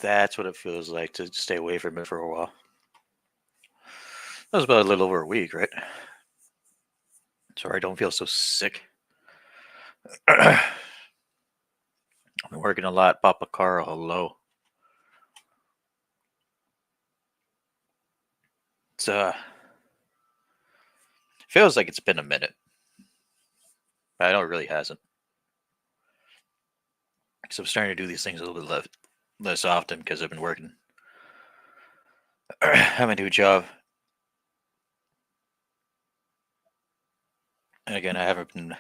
That's what it feels like to stay away from it for a while. That was about a little over a week, right? So I don't feel so sick. I've been working a lot. Papa Carl, hello. It's feels like it's been a minute. But I know it really hasn't. Because I'm starting to do these things a little bit less often because I've been working. I have a new job. And again, I haven't been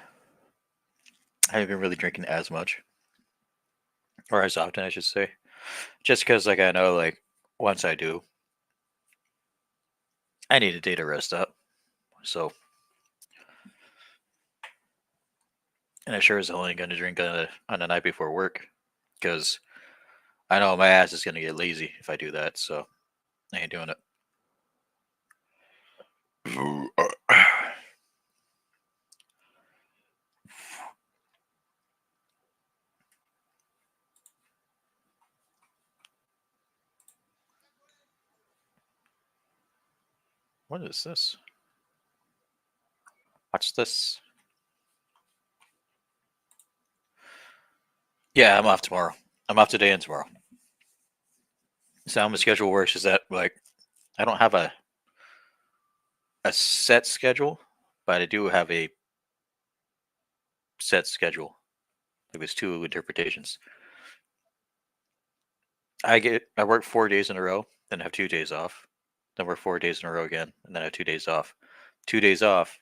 really drinking as much. Or as often, I should say. Just because like I know like once I do, I need a day to rest up. So and I sure as hell ain't gonna drink on the night before work. Because I know my ass is gonna get lazy if I do that, so I ain't doing it. What is this? Watch this. Yeah, I'm off tomorrow. I'm off today and tomorrow. So how my schedule works is that like I don't have a set schedule, but I do have a set schedule. Like there's two interpretations. I work 4 days in a row, then have 2 days off. Then work 4 days in a row again, and then I have 2 days off. 2 days off,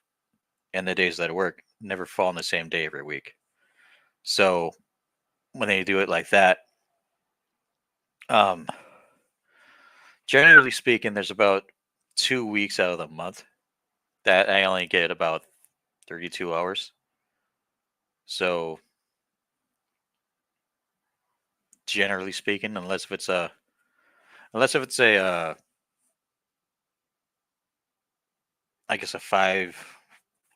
and the days that I work never fall on the same day every week. So when they do it like that, um, generally speaking, there's about 2 weeks out of the month that I only get about 32 hours. So generally speaking, unless if it's a I guess a 5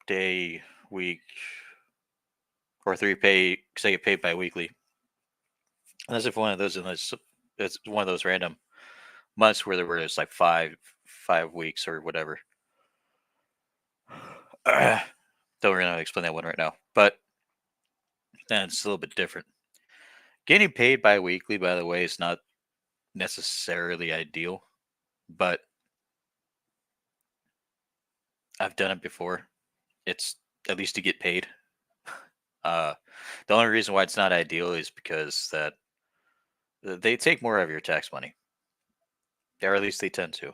day week or 3 pay because I get paid bi-weekly. Unless if one of those it's one of those random months where there was like 5 weeks or whatever. Don't really know how to explain that one right now, but then it's a little bit different. Getting paid bi-weekly, by the way, is not necessarily ideal, but I've done it before. It's at least to get paid. The only reason why it's not ideal is because that they take more of your tax money, or at least they tend to.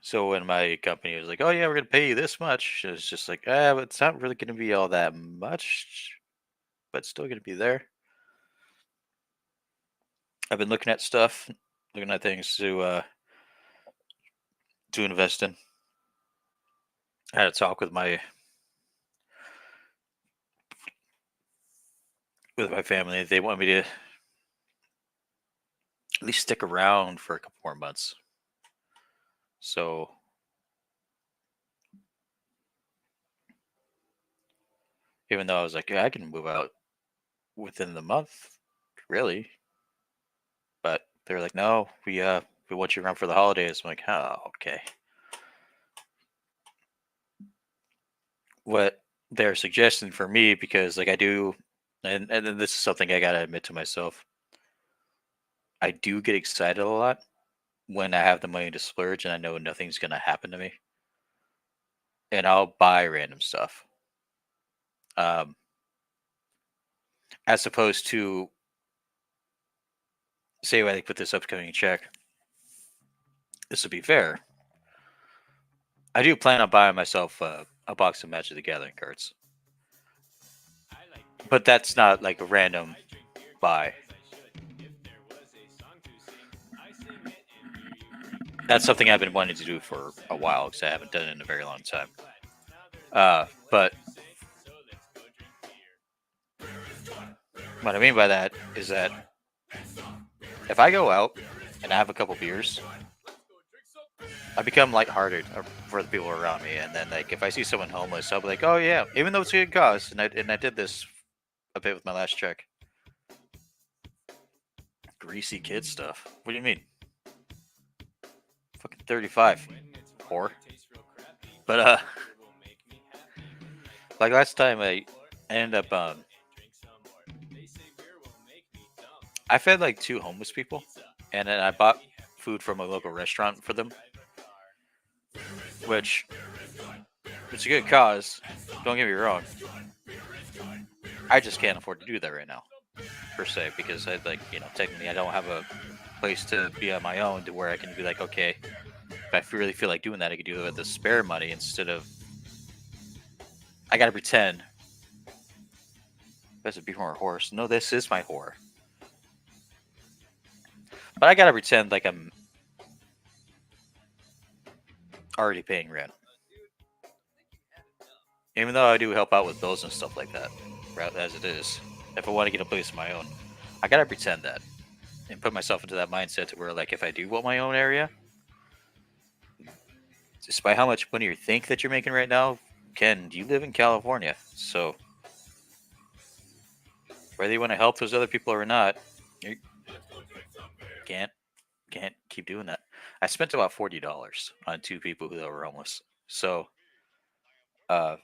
So when my company was like, "Oh yeah, we're gonna pay you this much," it's just like, but it's not really gonna be all that much, but it's still gonna be there. I've been looking at stuff, looking at things to invest in. I had a talk with my family. They want me to at least stick around for a couple more months. So even though I was like, yeah, I can move out within the month, really, but they're like, no, we want you around for the holidays. I'm like, oh, okay. What they're suggesting for me, because like I do, and then this is something I gotta admit to myself. I do get excited a lot when I have the money to splurge and I know nothing's gonna happen to me, and I'll buy random stuff. Um, as opposed to say like with this upcoming check, this would be fair. I do plan on buying myself a box of Magic the Gathering cards, but that's not like a random buy. That's something I've been wanting to do for a while because I haven't done it in a very long time. But what I mean by that is that if I go out and I have a couple beers, I become lighthearted for the people around me, and then like if I see someone homeless, I'll be like, "Oh yeah," even though it's a good cause, and I did this a bit with my last check. greasy kid stuff. What do you mean? Fucking 35, whore. But like last time I ended up I fed like two homeless people, and then I bought food from a local restaurant for them, which it's a good cause. Don't get me wrong. I just can't afford to do that right now, per se, because I like technically I don't have a place to be on my own to where I can be like, okay, if I really feel like doing that, I could do it with the spare money instead of I gotta pretend. That's a before a horse. No, this is my whore. But I gotta pretend like I'm already paying rent, even though I do help out with bills and stuff like that. As it is, if I want to get a place of my own, I gotta pretend that and put myself into that mindset to where, like, if I do want my own area, despite how much money you think that you're making right now, Ken, you live in California, so whether you want to help those other people or not, you can't can't keep doing that. I spent about $40 on two people who were homeless. So, uh,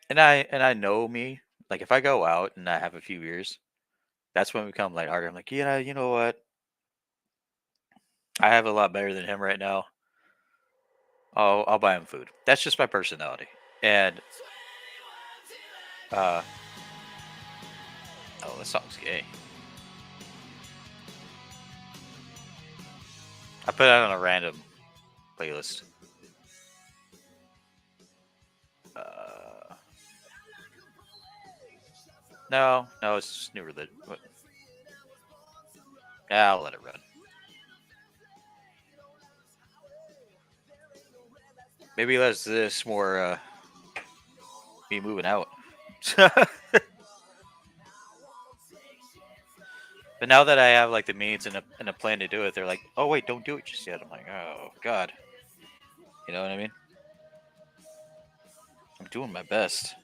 and I know me. Like, if I go out and I have a few beers, that's when we become lighthearted. I'm like, yeah, you know what? I have a lot better than him right now. I'll buy him food. That's just my personality. And uh, oh, this song's gay. I put it on a random playlist. Uh, no, it's just new religion. Yeah, I'll let it run. Maybe let's this more me moving out. But now that I have like the means and a plan to do it, they're like, "Oh wait, don't do it just yet." I'm like, "Oh God," you know what I mean? I'm doing my best.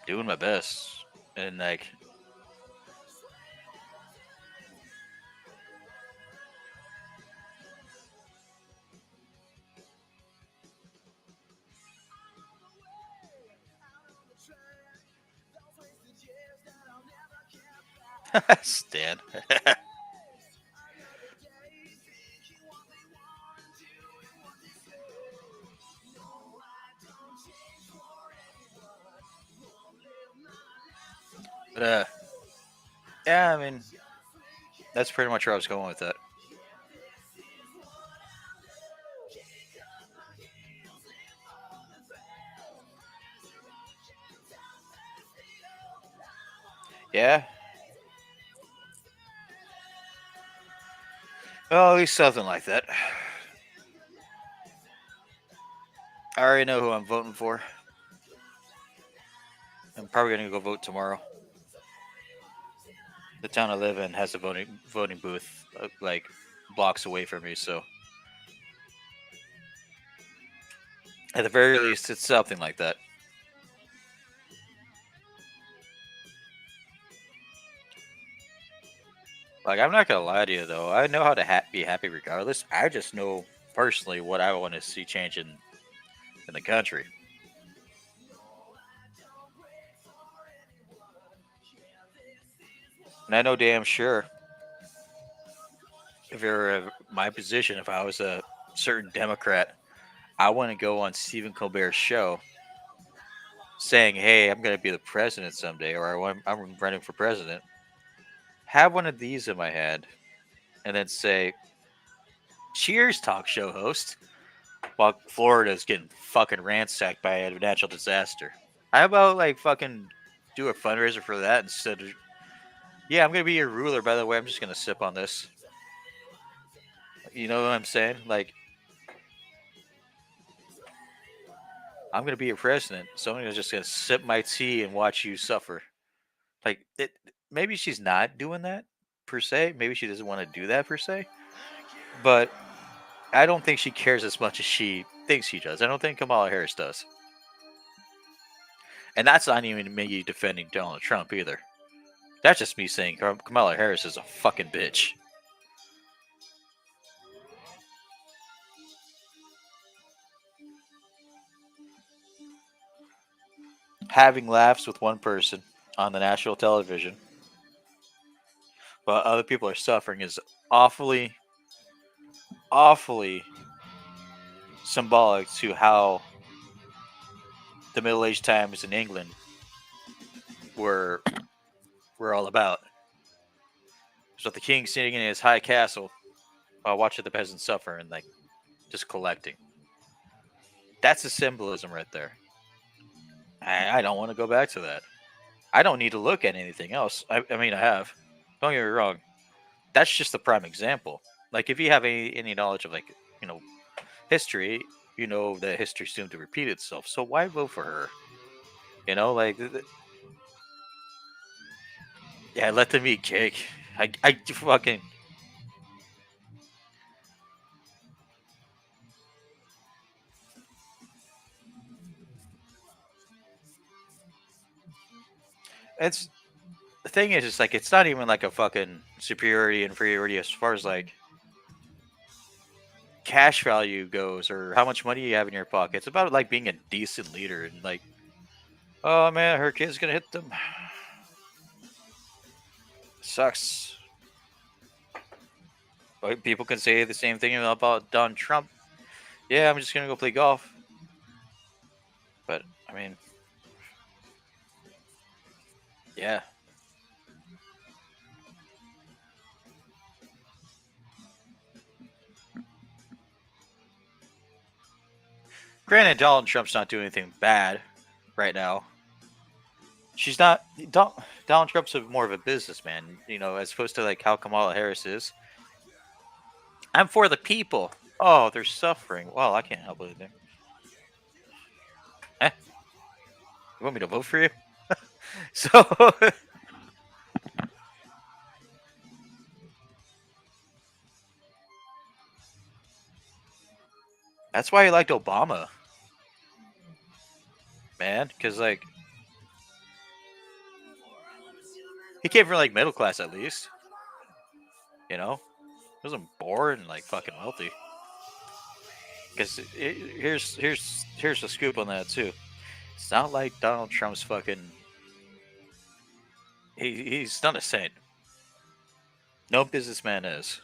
Doing my best, and like, Stan. But yeah, I mean, that's pretty much where I was going with that. Yeah, well, at least something like that. I already know who I'm voting for. I'm probably gonna go vote tomorrow. The town I live in has a voting booth like blocks away from me, so at the very least, it's something like that. Like, I'm not gonna lie to you though. I know how to be happy regardless. I just know personally what I want to see change in the country, and I know damn sure if you're my position, if I was a certain Democrat, I want to go on Stephen Colbert's show saying, "Hey, I'm going to be the president someday," or I'm running for president." Have one of these in my hand, and then say, "Cheers, talk show host," while Florida's getting fucking ransacked by a natural disaster. How about like fucking do a fundraiser for that instead of, yeah, I'm gonna be your ruler. By the way, I'm just gonna sip on this. You know what I'm saying? Like, I'm gonna be your president, so I'm just gonna sip my tea and watch you suffer. Like, maybe she's not doing that per se. Maybe she doesn't want to do that per se, but I don't think she cares as much as she thinks she does. I don't think Kamala Harris does, and that's not even me defending Donald Trump either. That's just me saying Kamala Harris is a fucking bitch. Having laughs with one person on the national television while other people are suffering is awfully, awfully symbolic to how the Middle Age times in England were all about. So the king sitting in his high castle while watching the peasants suffer and like just collecting. That's the symbolism right there. I don't want to go back to that. I don't need to look at anything else. I mean, I have. Don't get me wrong. That's just the prime example. Like, if you have any knowledge of, like, you know, history, you know that history soon to repeat itself. So why vote for her? You know, like, yeah, let them eat cake. I fucking. It's the thing is, it's like it's not even like a fucking superiority inferiority as far as like cash value goes or how much money you have in your pocket. It's about like being a decent leader and like, oh man, her kid's gonna hit them. Sucks. But people can say the same thing about Donald Trump. Yeah, I'm just gonna go play golf. But I mean, yeah. Granted, Donald Trump's not doing anything bad right now. She's not. Donald Trump's more of a businessman, you know, as opposed to like how Kamala Harris is. I'm for the people. Oh, they're suffering. Well, I can't help anything. Eh? You want me to vote for you? So that's why I liked Obama, man. Because like he came from like middle class at least. You know, he wasn't born like fucking wealthy. Because here's the scoop on that too. It's not like Donald Trump's fucking. He's not a saint. No businessman is.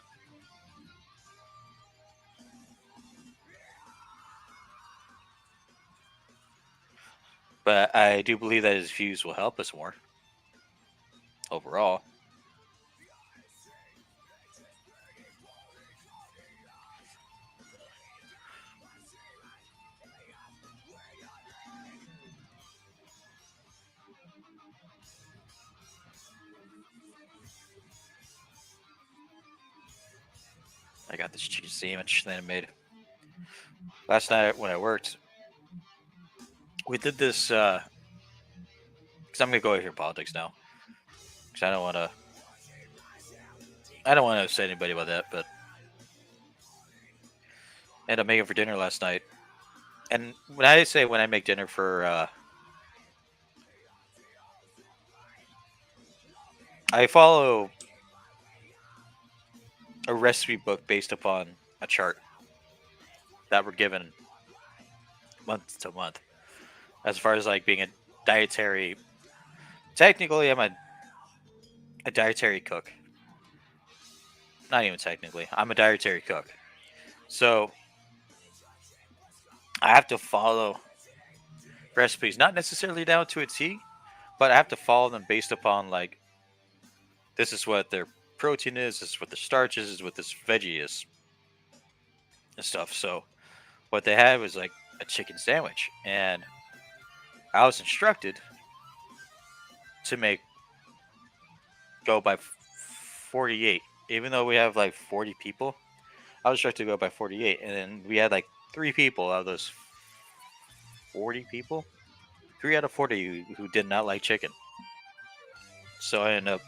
But I do believe that his views will help us more overall. I got this cheese sandwich that I made last night when I worked. We did this because I'm gonna go over here politics now because I don't want to. I don't want to upset anybody about that, but I ended up making for dinner last night. And when I say when I make dinner for, I follow a recipe book based upon a chart that we're given month to month. As far as like being a dietary, technically I'm a dietary cook. Not even technically, I'm a dietary cook. So I have to follow recipes, not necessarily down to a T, but I have to follow them based upon like this is what their protein is, this is what the starch is, this is what this veggie is, and stuff. So what they had was like a chicken sandwich, and I was instructed to make go by 48. Even though we have like 40 people, I was instructed to go by 48, and then we had like 3 people out of those 40 people. 3 out of 40 who did not like chicken. So I ended up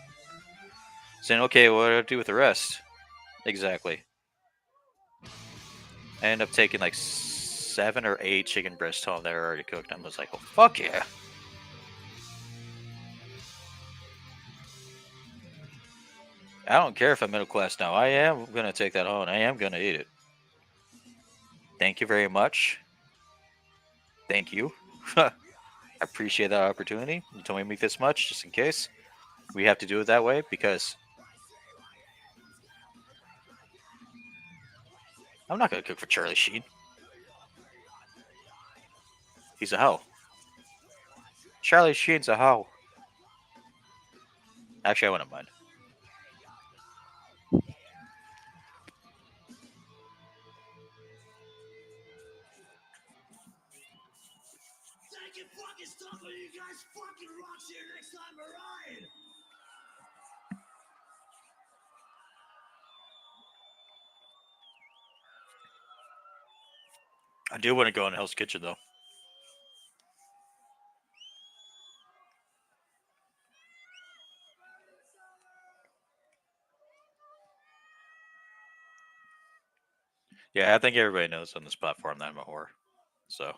Saying, okay, what do I do with the rest? Exactly. I ended up taking like 7 or 8 chicken breasts home that are already cooked. I was like, oh, fuck yeah. I don't care if I'm middle class now. I am going to take that home. I am going to eat it. Thank you very much. Thank you. I appreciate that opportunity. You told me to make this much just in case. We have to do it that way because I'm not going to cook for Charlie Sheen. He's a hoe. Charlie Sheen's a hoe. Actually, I wouldn't mind. I do want to go in Hell's Kitchen though. Yeah, I think everybody knows on this platform that I'm a whore. So,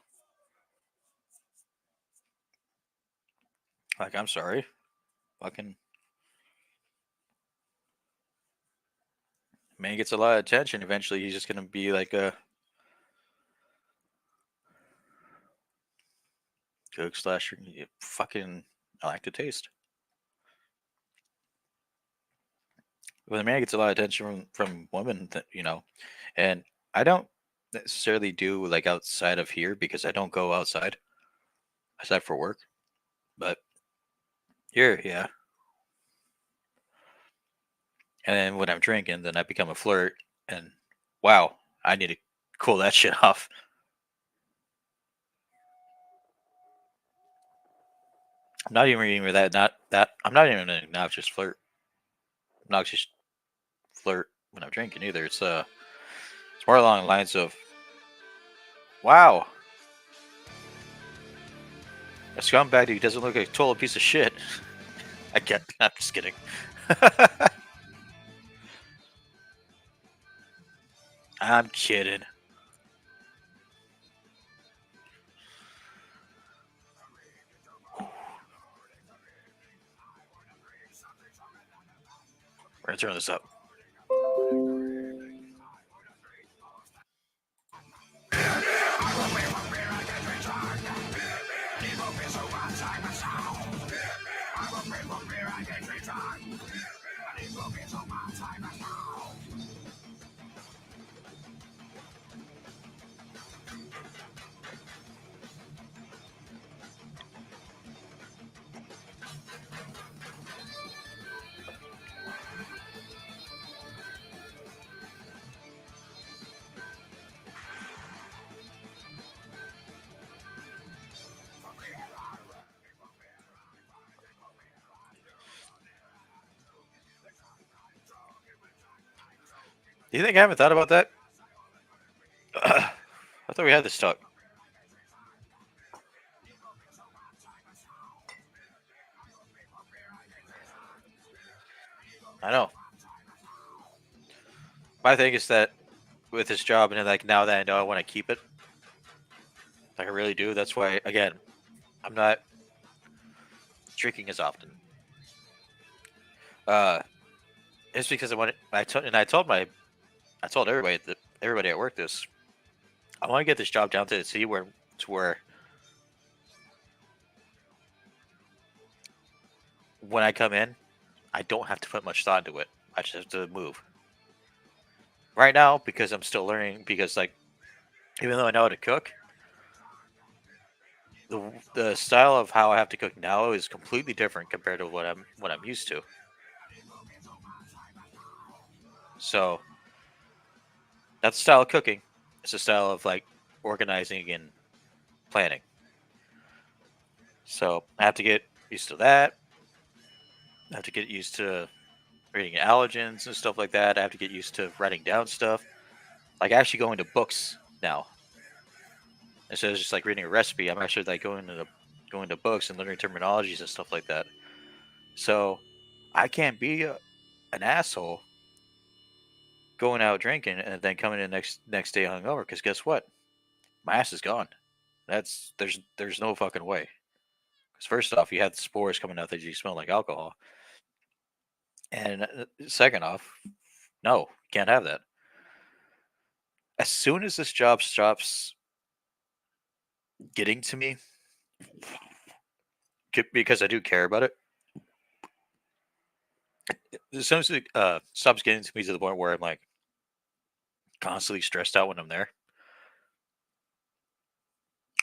like, I'm sorry. Fucking man gets a lot of attention. Eventually, he's just gonna be like a cook slasher. Fucking, I like to taste. When a man gets a lot of attention from women, and I don't necessarily do like outside of here because I don't go outside aside for work. But here, yeah. And then when I'm drinking, then I become a flirt. And wow, I need to cool that shit off. I'm not even reading with that. Not that I'm not even an obnoxious flirt. Obnoxious flirt when I'm drinking either. It's more along the lines of wow, a scumbag who doesn't look like a total piece of shit. I get. I'm just kidding. I'm kidding. We're gonna turn this up. Do you think I haven't thought about that? I thought we had this talk. I know. My thing is that with this job, and like now that I know I want to keep it, like I really do. That's why, again, I'm not drinking as often. Uh, it's because I want. I told everybody at work this. I want to get this job down to the city where when I come in, I don't have to put much thought into it. I just have to move. Right now, because I'm still learning, because like even though I know how to cook, the style of how I have to cook now is completely different compared to what I'm used to. So that's the style of cooking. It's a style of like organizing and planning. So I have to get used to that. I have to get used to reading allergens and stuff like that. I have to get used to writing down stuff, like actually going to books now instead of just like reading a recipe. I'm actually like going to books and learning terminologies and stuff like that. So I can't be an asshole going out drinking and then coming in next day hungover. Because guess what? My ass is gone. There's no fucking way. Because first off, you have the spores coming out that you smell like alcohol, and second off, no, can't have that. As soon as this job stops getting to me, because I do care about it, as soon as it stops getting to me to the point where I'm like constantly stressed out when I'm there,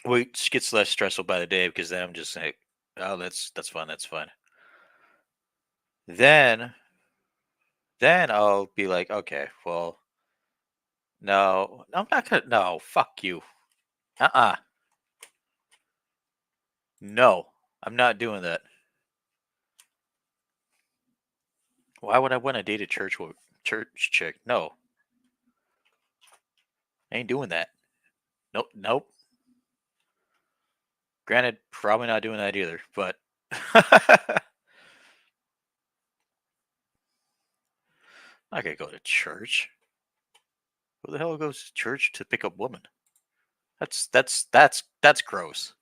well, it just gets less stressful by the day because then I'm just like, oh, that's fun, that's fun. Then then I'll be like, okay, well, no, I'm not gonna. No, fuck you. No, I'm not doing that. Why would I want to date a church chick? No, I ain't doing that. Nope, nope. Granted, probably not doing that either, but I could go to church. Who the hell goes to church to pick up women? That's gross.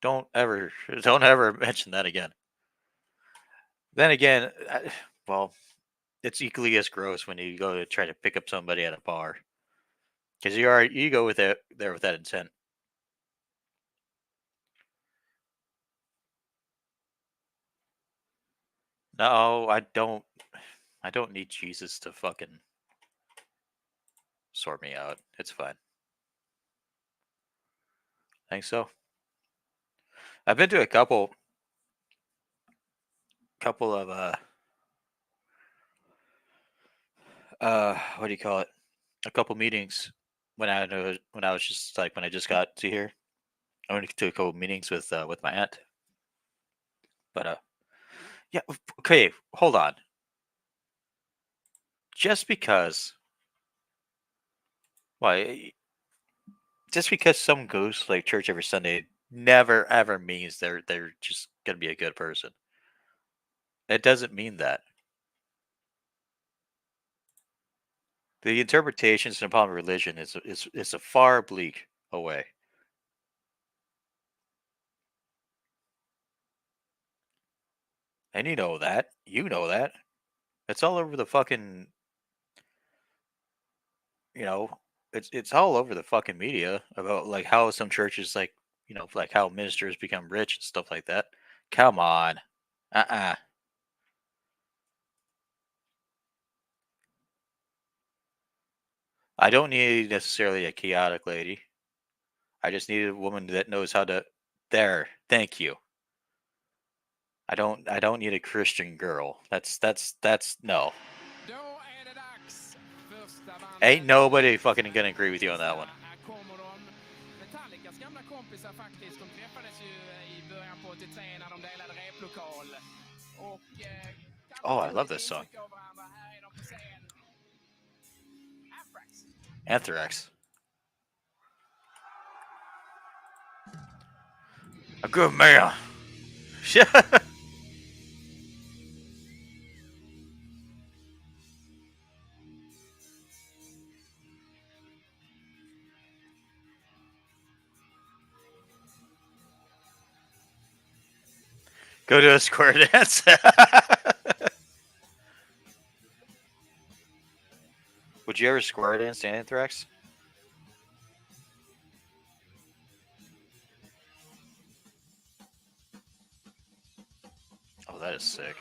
Don't ever mention that again. Then again, well, it's equally as gross when you go to try to pick up somebody at a bar because you go with it there with that intent. No, I don't. I don't need Jesus to fucking sort me out. It's fine. Think so. I've been to a couple of what do you call it? A couple meetings when I was just like when I just got to here. I went to a couple meetings with my aunt. But yeah, okay, hold on. Just because why just because someone goes to like church every Sunday never ever means they're just gonna be a good person. It doesn't mean that. The interpretations upon religion is a far bleak away. And you know that. You know that. It's all over the fucking you know, it's all over the fucking media about like how some churches like like how ministers become rich and stuff like that. Come on. Uh-uh. I don't need necessarily a chaotic lady. I just need a woman that knows how to there. Thank you. I don't need a Christian girl. That's no. Då är det dags. Första Ain't bandet nobody fucking gonna agree with you on that one. här kommer de. Metallicas gamla kompisar faktiskt. De träffades ju i början på 83 när de delade replokal. Och Oh, I tog love lite this song. intryck av varandra. Här är de på scen. Anthrax. Anthrax. A good man. Go to a square dance. Would you ever square dance to Anthrax? Oh, that is sick.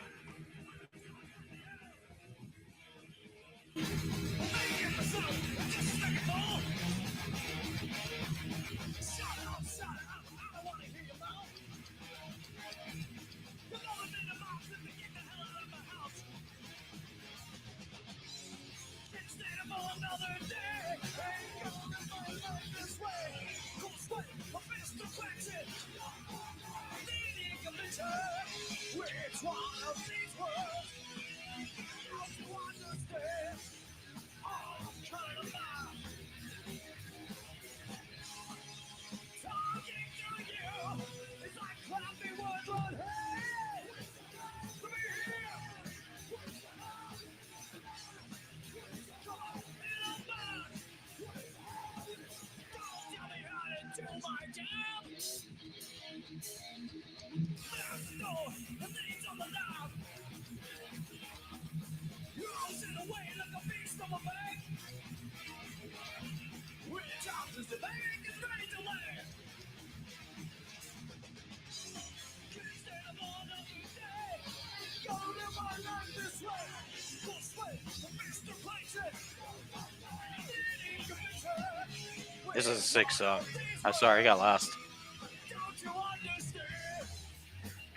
This is a sick song. I'm sorry, I got lost.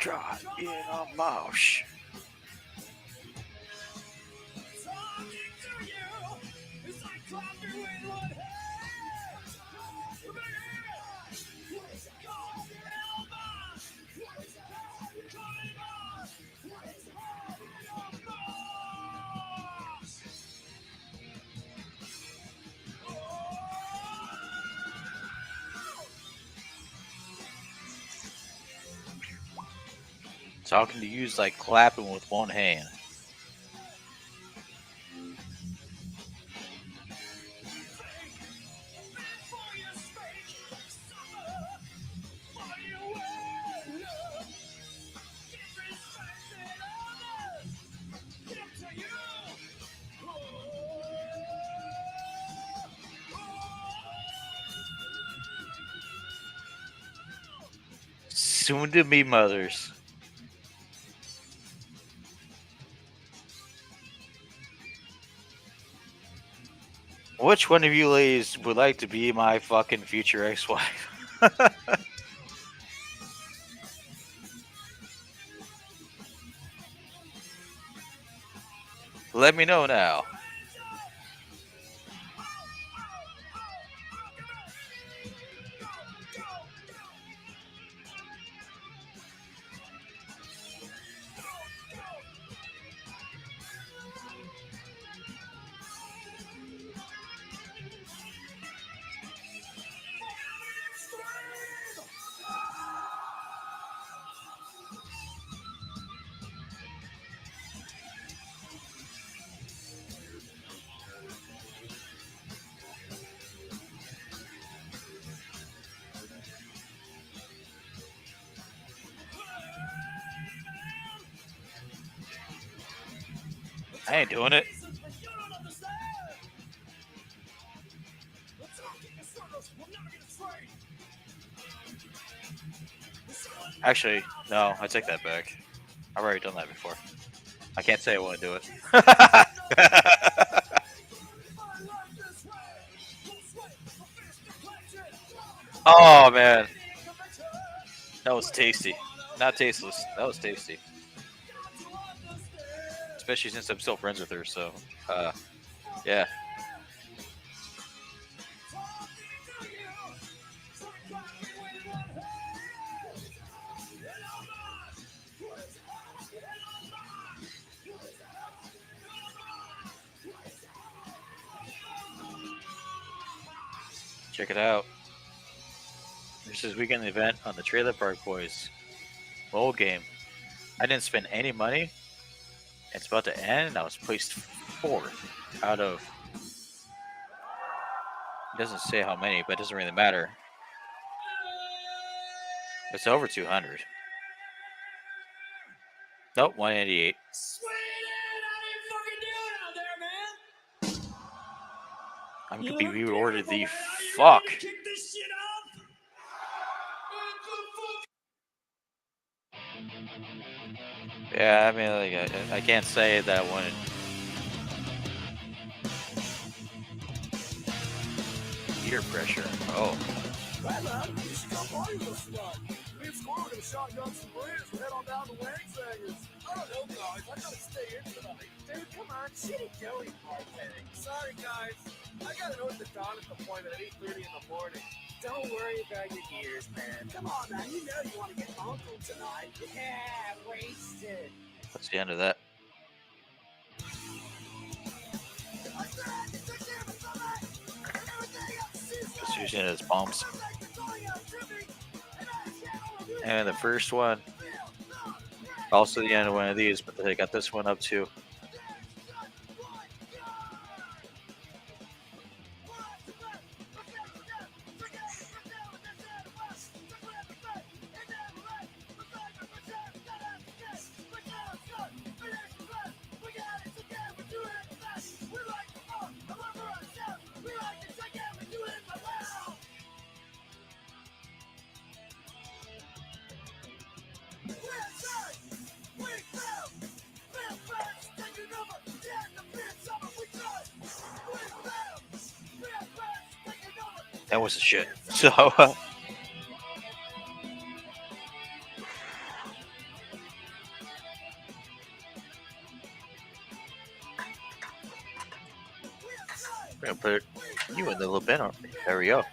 God in a mouse. Talking to you's like clapping with one hand. Soon to be mothers. Which one of you ladies would like to be my fucking future ex-wife? Let me know now. I ain't doing it. Actually, no, I take that back. I've already done that before. I can't say I want to do it. Oh man, that was tasty. Not tasteless. That was tasty. Especially since I'm still friends with her. So, yeah. Check it out. This is weekend event on the Trailer Park Boys bowl game. I didn't spend any money. It's about to end, and I was placed fourth out of. It doesn't say how many, but it doesn't really matter. It's over 200. Nope, 188. I'm gonna be reordered the fuck. Yeah, I mean, like, I can't say that one. Peer pressure. Oh. Hey man, you should come party with us tonight. Me and Squirrel are gonna shotgun some beers and head on down to Wang's Hangers. I don't know, guys. I gotta stay in tonight. Dude, come on. Shitty Joey partying. Sorry, guys. I got an orthodontist appointment at 8:30 in the morning. Don't worry about your ears, man. Come on, man. You know you want to get uncle tonight. Yeah, wasted. That's the end of that. Just using it as bombs. And the first one, also the end of one of these, but they got this one up too. That was the shit. So, we're gonna put you in the little bin. There we go.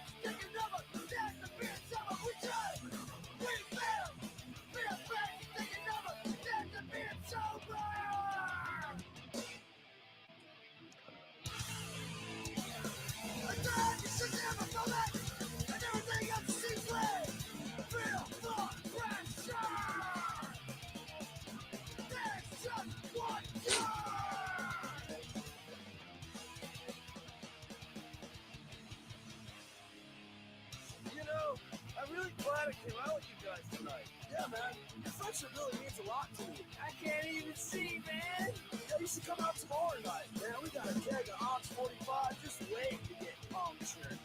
You know, I'm really glad I came out with you guys tonight. Yeah, man. Your friendship really means a lot to me. I can't even see, man. Yeah, you should come out tomorrow night. Man, we got a keg of Ox 45 just waiting to get punctured.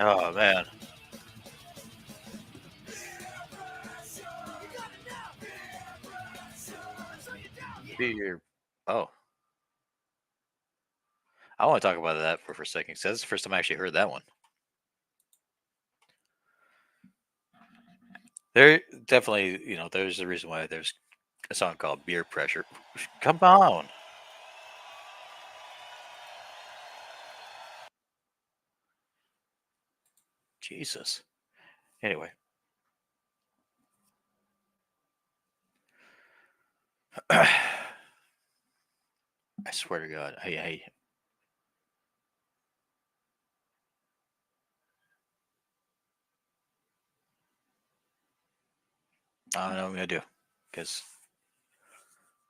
Oh man. Beer. Oh, I want to talk about that for a second. Because that's the first time I actually heard that one. There definitely, there's a reason why there's a song called Beer Pressure. Come on. Jesus. Anyway. I swear to God. I don't know what I'm going to do. Because.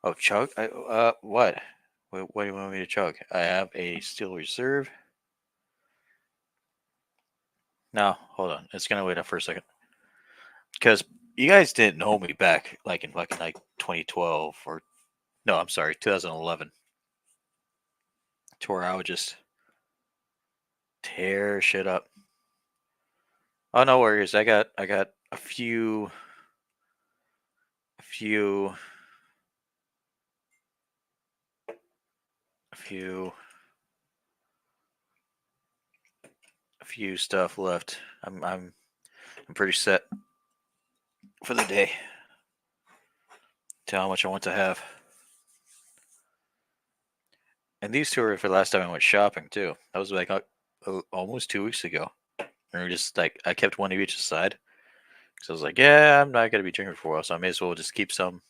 Oh, chug? What? What do you want me to chug? I have a Steel Reserve. No, hold on. It's going to wait up for a second. Because you guys didn't know me back like in fucking like 2012 or no, I'm sorry, 2011. To where I would just tear shit up. Oh no worries. I got a few stuff left. I'm pretty set for the day. Tell how much I want to have. And these two are for the last time I went shopping too. That was like almost 2 weeks ago. And we're just like I kept one of each aside because I was like, yeah, I'm not gonna be drinking for a while, so I may as well just keep some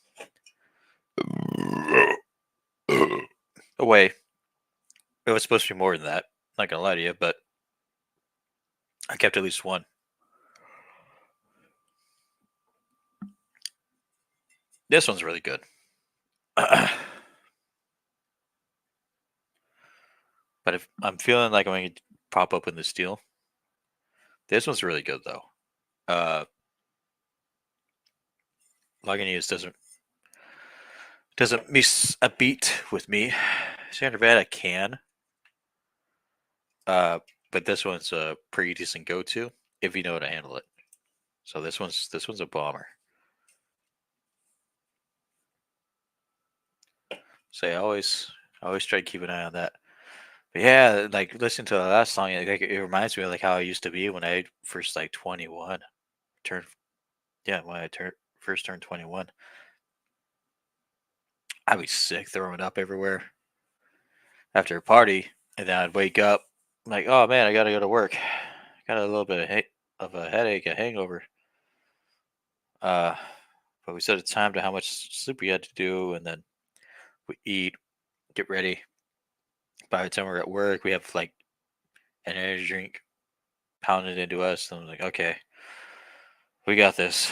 away. It was supposed to be more than that. Not gonna lie to you, but I kept at least one. This one's really good. But if I'm feeling like I'm going to pop up in the steel, this one's really good though. Lagunitas doesn't miss a beat with me. Standard bad I can. But this one's a pretty decent go-to if you know how to handle it. So this one's a bomber. So I always try to keep an eye on that. But yeah, like listening to the last song, like it reminds me of like how I used to be when I first like 21 turned. Yeah, when I first turned 21, I'd be sick, throwing up everywhere after a party, and then I'd wake up I'm like, oh man, I gotta go to work. Got a little bit of a headache, a hangover. Uh, but we set a time to how much sleep we had to do, and then we eat, get ready. By the time we're at work, we have like an energy drink pounded into us. And I'm like, okay, we got this.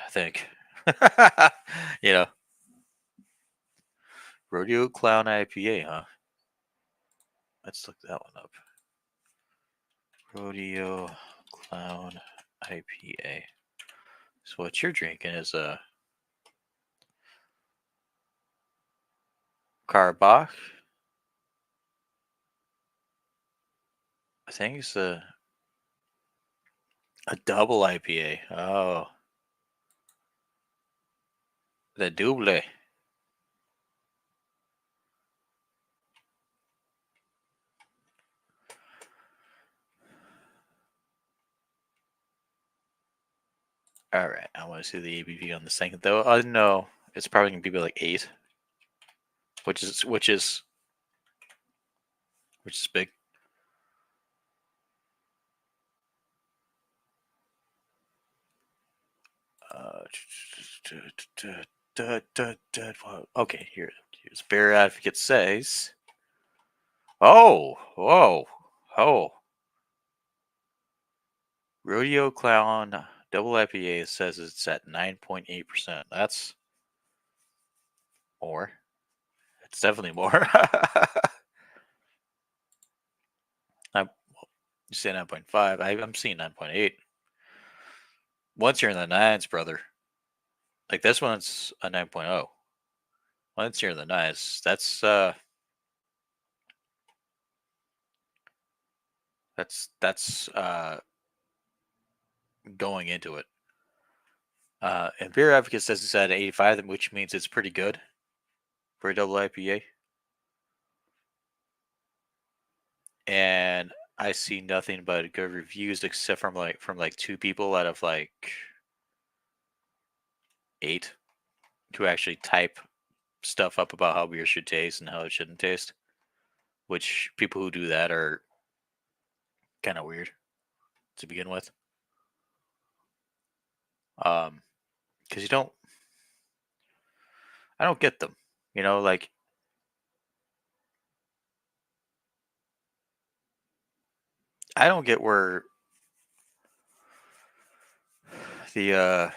I think. you know, Rodeo Clown IPA, huh? Let's look that one up. Rodeo Clown IPA. So what you're drinking is a Karbach. I think it's a double IPA. Oh, the double. All right, I want to see the ABV on the second though. No, it's probably gonna be like 8, which is big. Okay, here's Bear Advocate says. Oh, whoa, oh. Rodeo Clown Double IPA says it's at 9.8%. That's more. It's definitely more. You say 9.5. I'm seeing 9.8. Once you're in the nines, brother. Like this one's a 9.0. Once you're in the nines, that's going into it. And Beer Advocate says it's at 85, which means it's pretty good for a double IPA. And I see nothing but good reviews except from like 2 people out of like 8 who actually type stuff up about how beer should taste and how it shouldn't taste. Which people who do that are kind of weird to begin with. Because I don't get them. You know, like I don't get where the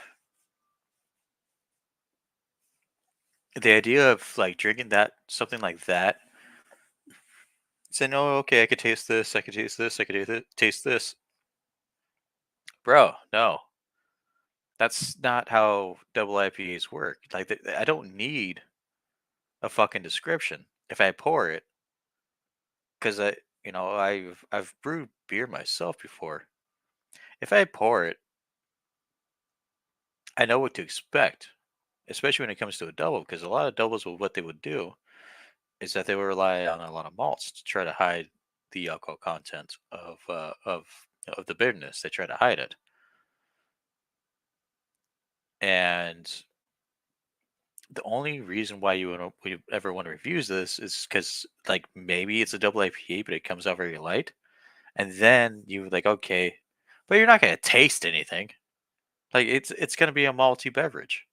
idea of like drinking something like that, saying, "Oh, okay, I could taste this, I could taste this, I could taste this." Bro, no, that's not how double IPAs work. Like, I don't need a fucking description if I pour it, because I've brewed beer myself before. If I pour it, I know what to expect, especially when it comes to a double, because a lot of doubles, what they would do is that they would rely on a lot of malts to try to hide the alcohol content of the bitterness. They try to hide it, and the only reason why would ever want to review this is because like maybe it's a double IPA, but it comes out very light, and then you like okay, but you're not gonna taste anything. Like it's gonna be a malty beverage.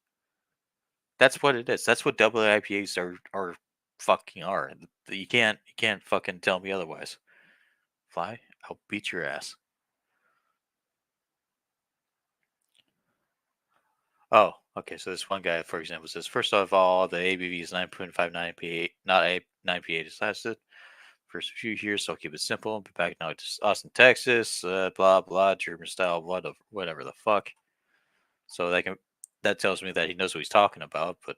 That's what it is. That's what double IPAs are fucking are. You can't fucking tell me otherwise. Fly, I'll beat your ass. Oh, okay. So this one guy, for example, says first of all, the ABV is 9.59 p8, not a 9 p8 is lasted. First few years, so I'll keep it simple. Be back now to Austin, Texas. Blah blah, German style, whatever the fuck. So that tells me that he knows what he's talking about, but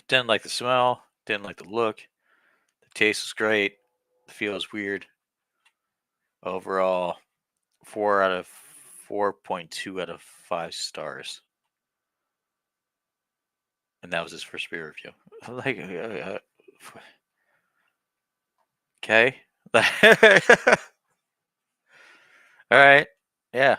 didn't like the smell, didn't like the look. The taste is great. The feel is weird. Overall, 4.2 out of 5 stars. And that was his first beer review. Like, okay. All right. Yeah.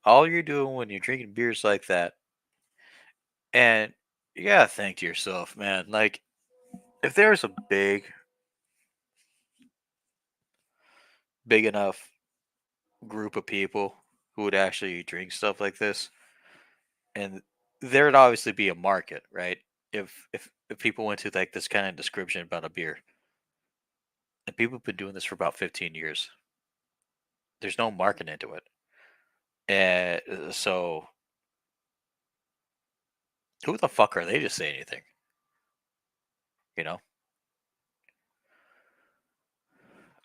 All you're doing when you're drinking beers like that, and you gotta think to yourself, man, like, if there's a big enough group of people who would actually drink stuff like this, and there'd obviously be a market, right? If people went to like this kind of description about a beer, and people have been doing this for about 15 years, there's no market into it. And so who the fuck are they to say anything? You know?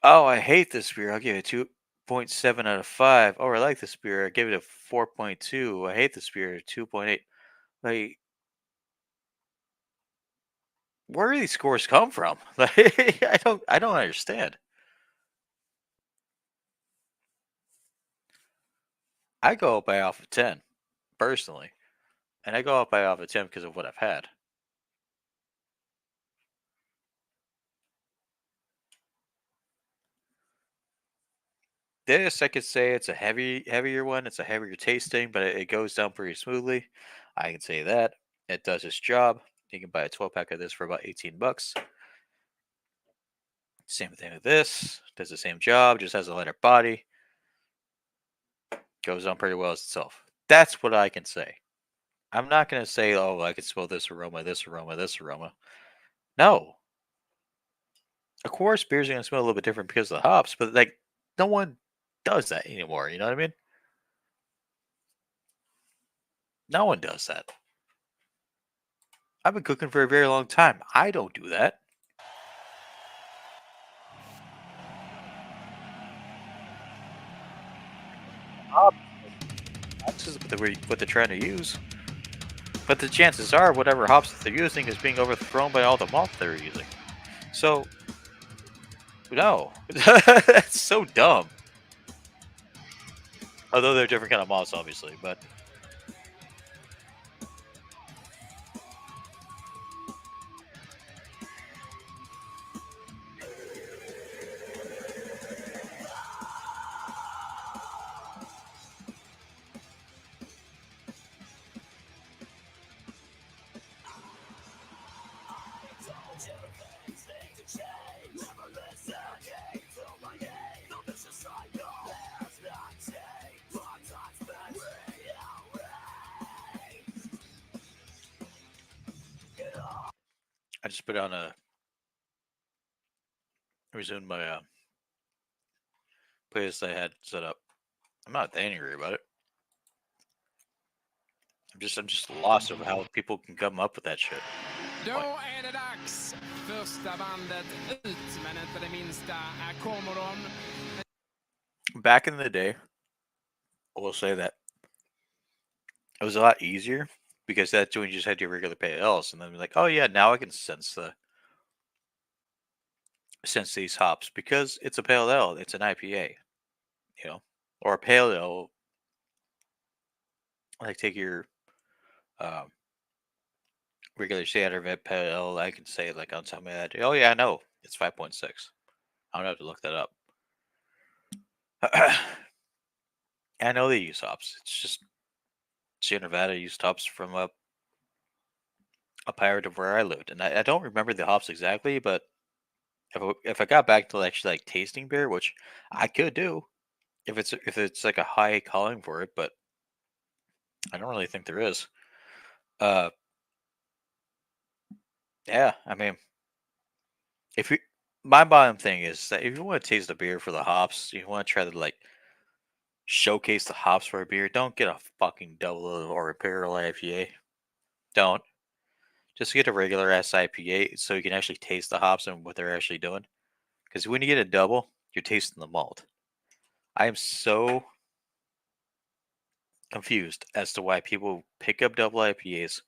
Oh, I hate this beer. I'll give it 2.7 out of 5. Oh, I like this beer. I give it a 4.2. I hate this beer. 2.8. Like, where do these scores come from? Like, I don't understand. I go up by off of 10, personally. And I go up by off of 10 because of what I've had. This I could say it's a heavier one. It's a heavier tasting, but it goes down pretty smoothly. I can say that it does its job. You can buy a 12 pack of this for about $18. Same thing with this. Does the same job, just has a lighter body. Goes on pretty well as itself. That's what I can say. I'm not gonna say, oh, I can smell this aroma, this aroma, this aroma. No. Of course, beers are gonna smell a little bit different because of the hops, but like, no one does that anymore. You know what I mean? No one does that. I've been cooking for a very long time. I don't do that. This is what they're trying to use. But the chances are, whatever hops that they're using is being overthrown by all the malt they're using. So, no. That's so dumb. Although they're different kind of malts, obviously. But I just put on resumed my playlist I had set up. I'm not angry about it. I'm just lost over how people can come up with that shit. Då är det dags. Första bandet ut, men inte det minsta. Här kommer de. Back in the day, I will say that it was a lot easier because that's when you just had your regular pales, and then be like, oh yeah, now I can sense these hops because it's a pale ale, it's an IPA, you know, or a pale ale. Like take your um, regular standard red pale ale, I can say like on top of my head, oh yeah, I know it's 5.6. I don't have to look that up. I know they use hops. It's just Sierra Nevada used hops from up higher to where I lived, and I don't remember the hops exactly, but if I got back to actually like tasting beer, which I could do if it's like a high calling for it, but I don't really think there is. Uh, yeah, I mean, if you my bottom thing is that if you want to taste the beer for the hops, you want to try to like showcase the hops for a beer. Don't get a fucking double or imperial IPA. Don't just get a regular ass IPA so you can actually taste the hops and what they're actually doing. Because when you get a double, you're tasting the malt. I am so confused as to why people pick up double IPAs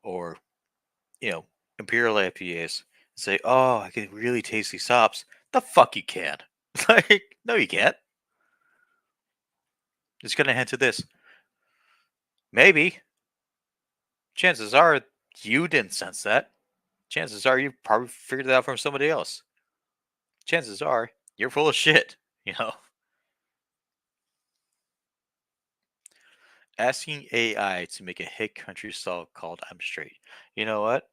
or imperial IPAs and say, "Oh, I can really taste these hops." The fuck you can. Like, no, you can't. It's gonna hint to this. Maybe. Chances are you didn't sense that. Chances are you probably figured it out from somebody else. Chances are you're full of shit. You know. Asking AI to make a hit country song called "I'm Straight." You know what?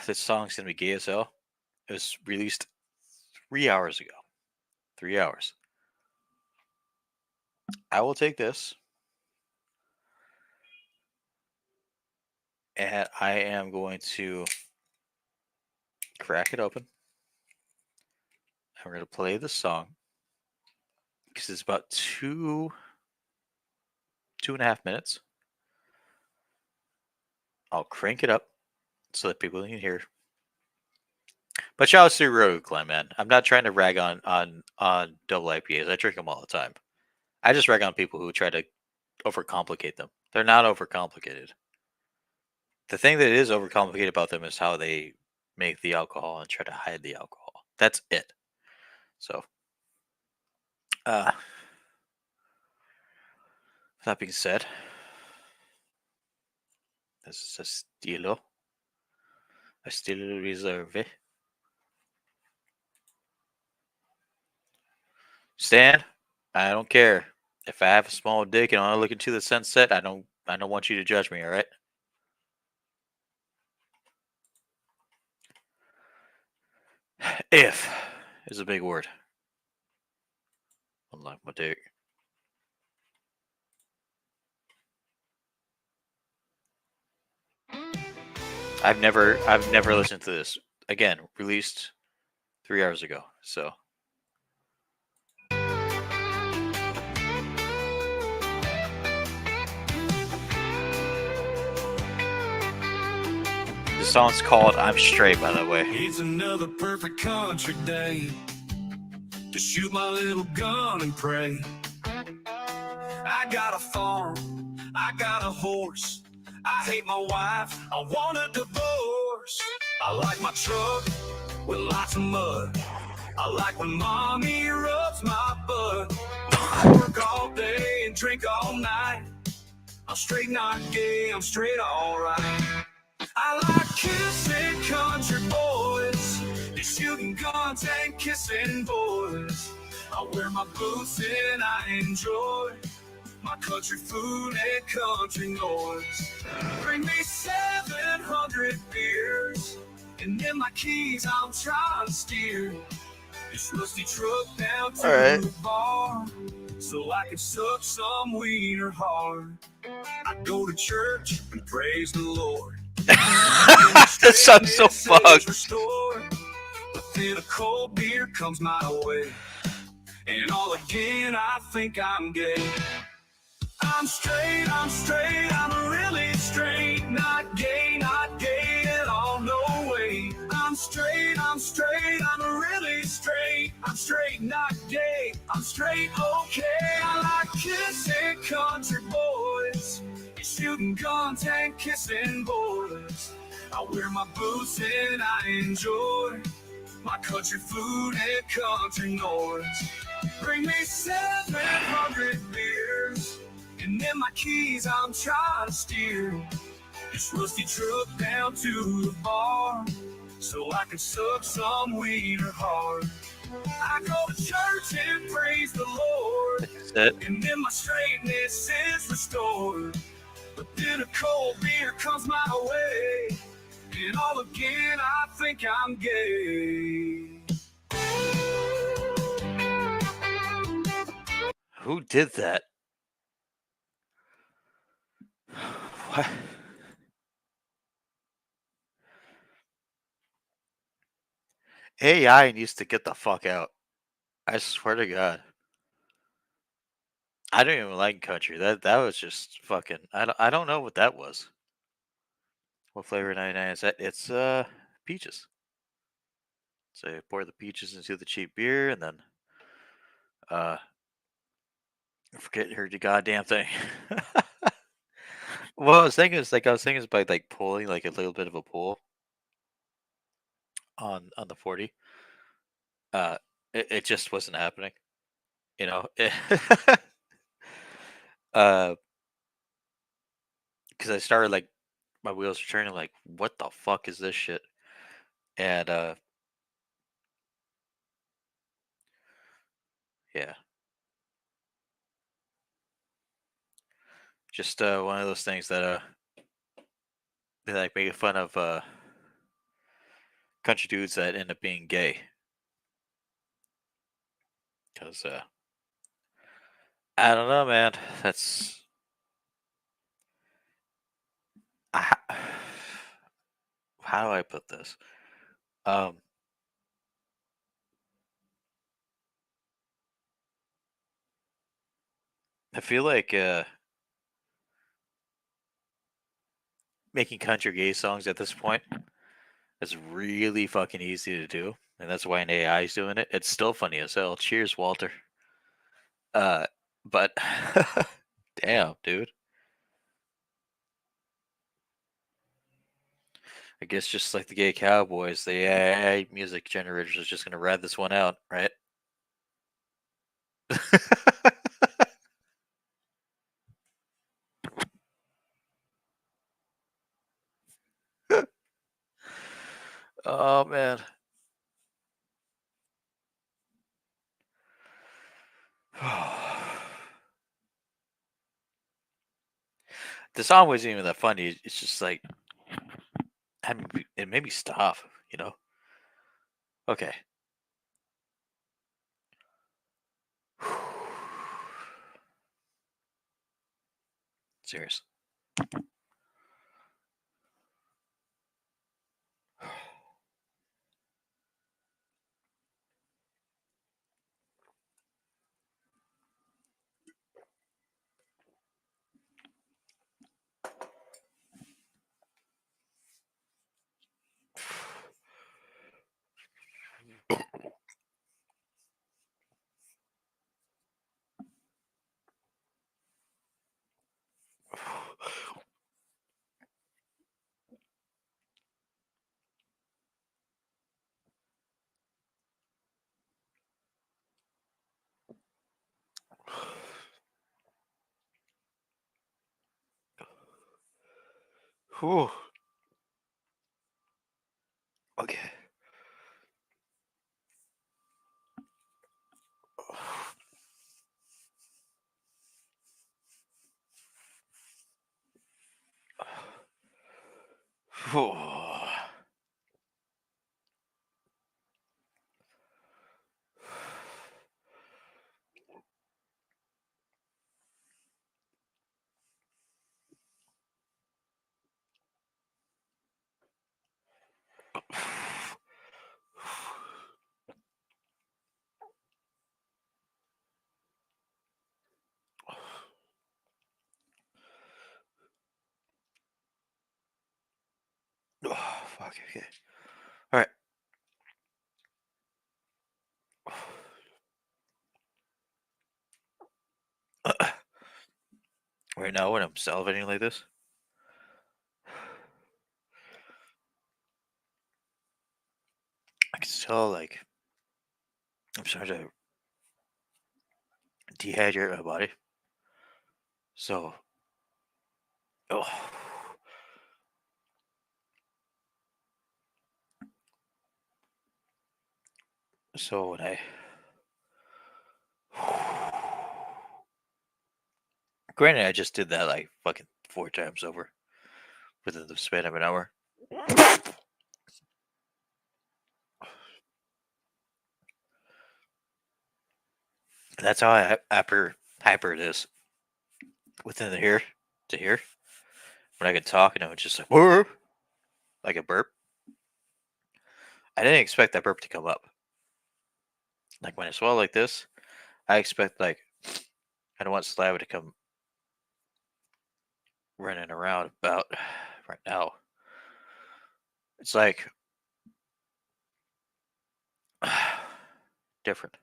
This song's gonna be gay as hell. It was released 3 hours ago. 3 hours. I will take this and I am going to crack it open. And we're going to play the song because it's about 2.5 minutes. I'll crank it up so that people can hear. But shout out to Rogue Clan, man. I'm not trying to rag on double IPAs. I drink them all the time. I just rag on people who try to overcomplicate them. They're not overcomplicated. The thing that is overcomplicated about them is how they make the alcohol and try to hide the alcohol. That's it. So, that being said, this is a Estilo Reserve. Stan, I don't care if I have a small dick and I look into the sunset. I don't want you to judge me. All right. If is a big word. Unlike my dick. I've never listened to this. Again, released 3 hours ago. So the song's called "I'm Straight," by the way. It's another perfect country day to shoot my little gun and pray. I got a farm, I got a horse. I hate my wife, I want a divorce. I like my truck with lots of mud. I like when mommy rubs my butt. I work all day and drink all night. I'm straight, not gay, I'm straight, alright. I like kissing country boys, they shooting guns and kissing boys. I wear my boots and I enjoy my country food and country noise. Bring me 700 beers, and then my keys I'm trying to steer this rusty truck down to the bar, so I can suck some wiener hard. I go to church and praise the Lord. That sounds so fucked. But then a cold beer comes my way, and all again I think I'm gay. I'm straight, I'm really straight. Not gay at all, no way. I'm straight, I'm really straight. I'm straight, not gay, I'm straight, okay. I like kissing country boys, shooting guns and kissing boys. I wear my boots and I enjoy my country food and country noise. Bring me 700 beers, and then my keys I'm trying to steer this rusty truck down to the bar, so I can suck some wiener hard. I go to church and praise the Lord, and then my straightness is restored. But then a cold beer comes my way, and all again I think I'm gay. Who did that? What? AI needs to get the fuck out. I swear to God. I don't even like country. That was just fucking. I don't know what that was. What flavor 99 is that? It's peaches. So you pour the peaches into the cheap beer, and then forget her the goddamn thing. Well, I was thinking it's by like pulling like a little bit of a pull on the 40. It just wasn't happening. You know. Because I started like my wheels are turning like, what the fuck is this shit? And yeah. Just one of those things that they like making fun of country dudes that end up being gay. Because I don't know, man. That's I, how do I put this? I feel like making country gay songs at this point is really fucking easy to do, and that's why an AI is doing it. It's still funny as hell. Cheers, Walter. But damn, dude. I guess just like the gay cowboys, the AI music generators is just gonna ride this one out, right? Oh man. The song wasn't even that funny. It's just like it made me stop. You know. Okay. Serious. Whew. Okay. Whew. Oh, fuck. Okay. All right. Right now, when I'm salivating like this, I can tell like I'm starting to dehydrate my body. So, oh, so when I granted, I just did that like fucking 4 times over within the span of an hour. That's how hyper it is within the here to here. When I can talk and I'm just like, "Whoa," like a burp. I didn't expect that burp to come up. Like when I swallow like this, I expect like I don't want saliva to come running around about right now. It's like different.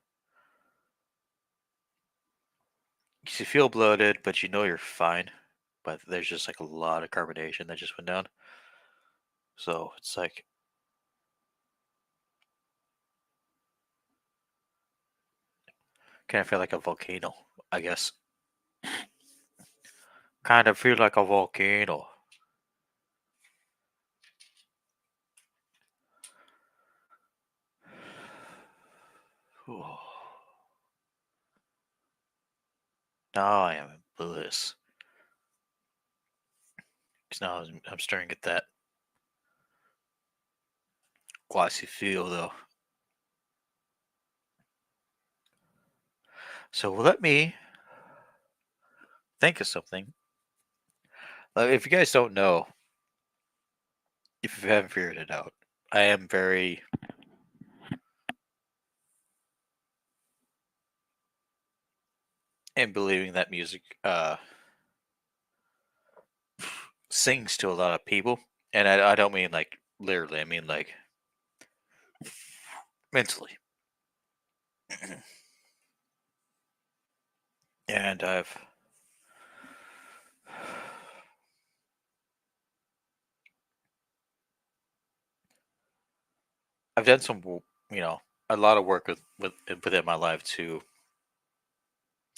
You feel bloated, but you know you're fine. But there's just like a lot of carbonation that just went down. So it's like kind of feel like a volcano, I guess. Kind of feel like a volcano. Now I am in bliss. 'Cause now I'm starting to get that glossy feel though. So let me think of something. If you guys don't know, if you haven't figured it out, I am very in believing that music sings to a lot of people. And I don't mean like literally, I mean like mentally. And I've done some, a lot of work within my life too.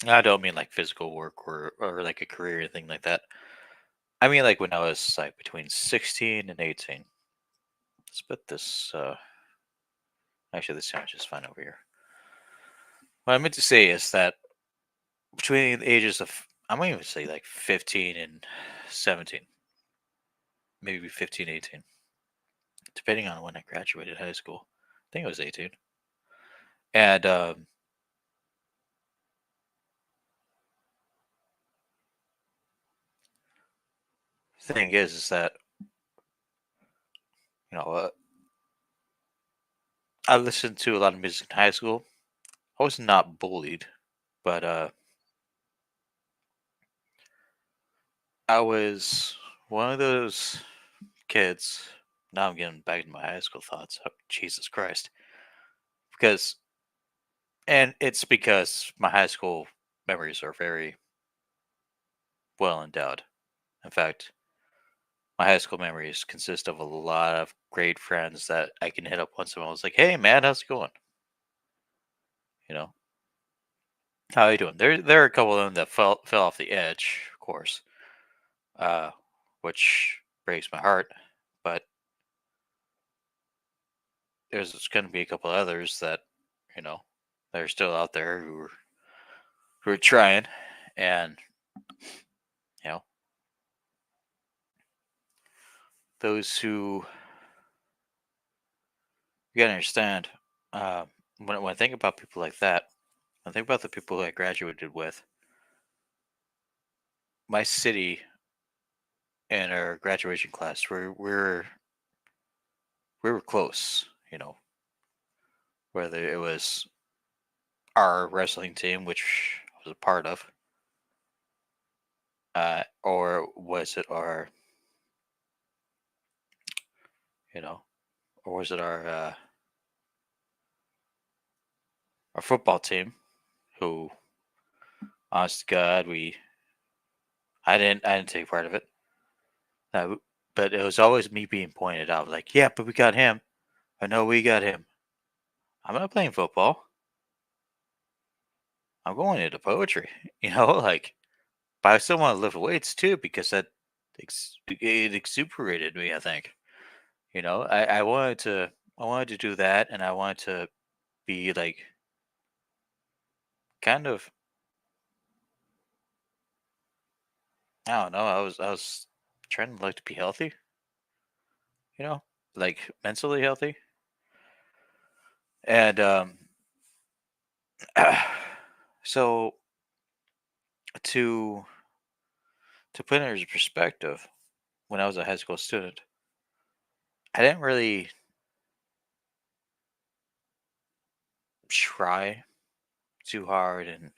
I don't mean like physical work or like a career or anything like that. I mean like when I was like between 16 and 18. Let's put this. Actually, this sounds just fine over here. What I meant to say is that between the ages of, I'm going to even say like 15 and 17, maybe 15, 18, depending on when I graduated high school. I think it was 18. And thing is that, you know, I listened to a lot of music in high school. I was not bullied, but I was one of those kids. Now I'm getting back to my high school thoughts. Oh, Jesus Christ. Because, and it's because my high school memories are very well endowed. In fact, my high school memories consist of a lot of great friends that I can hit up once in a while. It's like, hey man, how's it going? You know, how you doing? There are a couple of them that fell off the edge, of course, uh, which breaks my heart. But there's going to be a couple others that, you know, that are still out there who are trying, and you know, those who, you gotta understand. When I think about people like that, I think about the people who I graduated with. My city and our graduation class, we were close. You know, whether it was our wrestling team, which I was a part of, or was it our, you know, or was it our football team, who, honest to God, I didn't take part of it. Uh, but it was always me being pointed out, like, yeah, but we got him. I know we got him. I'm not playing football. I'm going into poetry. You know, like, but I still want to lift weights too because it exuberated me. I think. You know, I wanted to do that, and I wanted to be like kind of, I don't know. I was trying to like to be healthy. You know, like mentally healthy, and so to put it into perspective, when I was a high school student, I didn't really try too hard and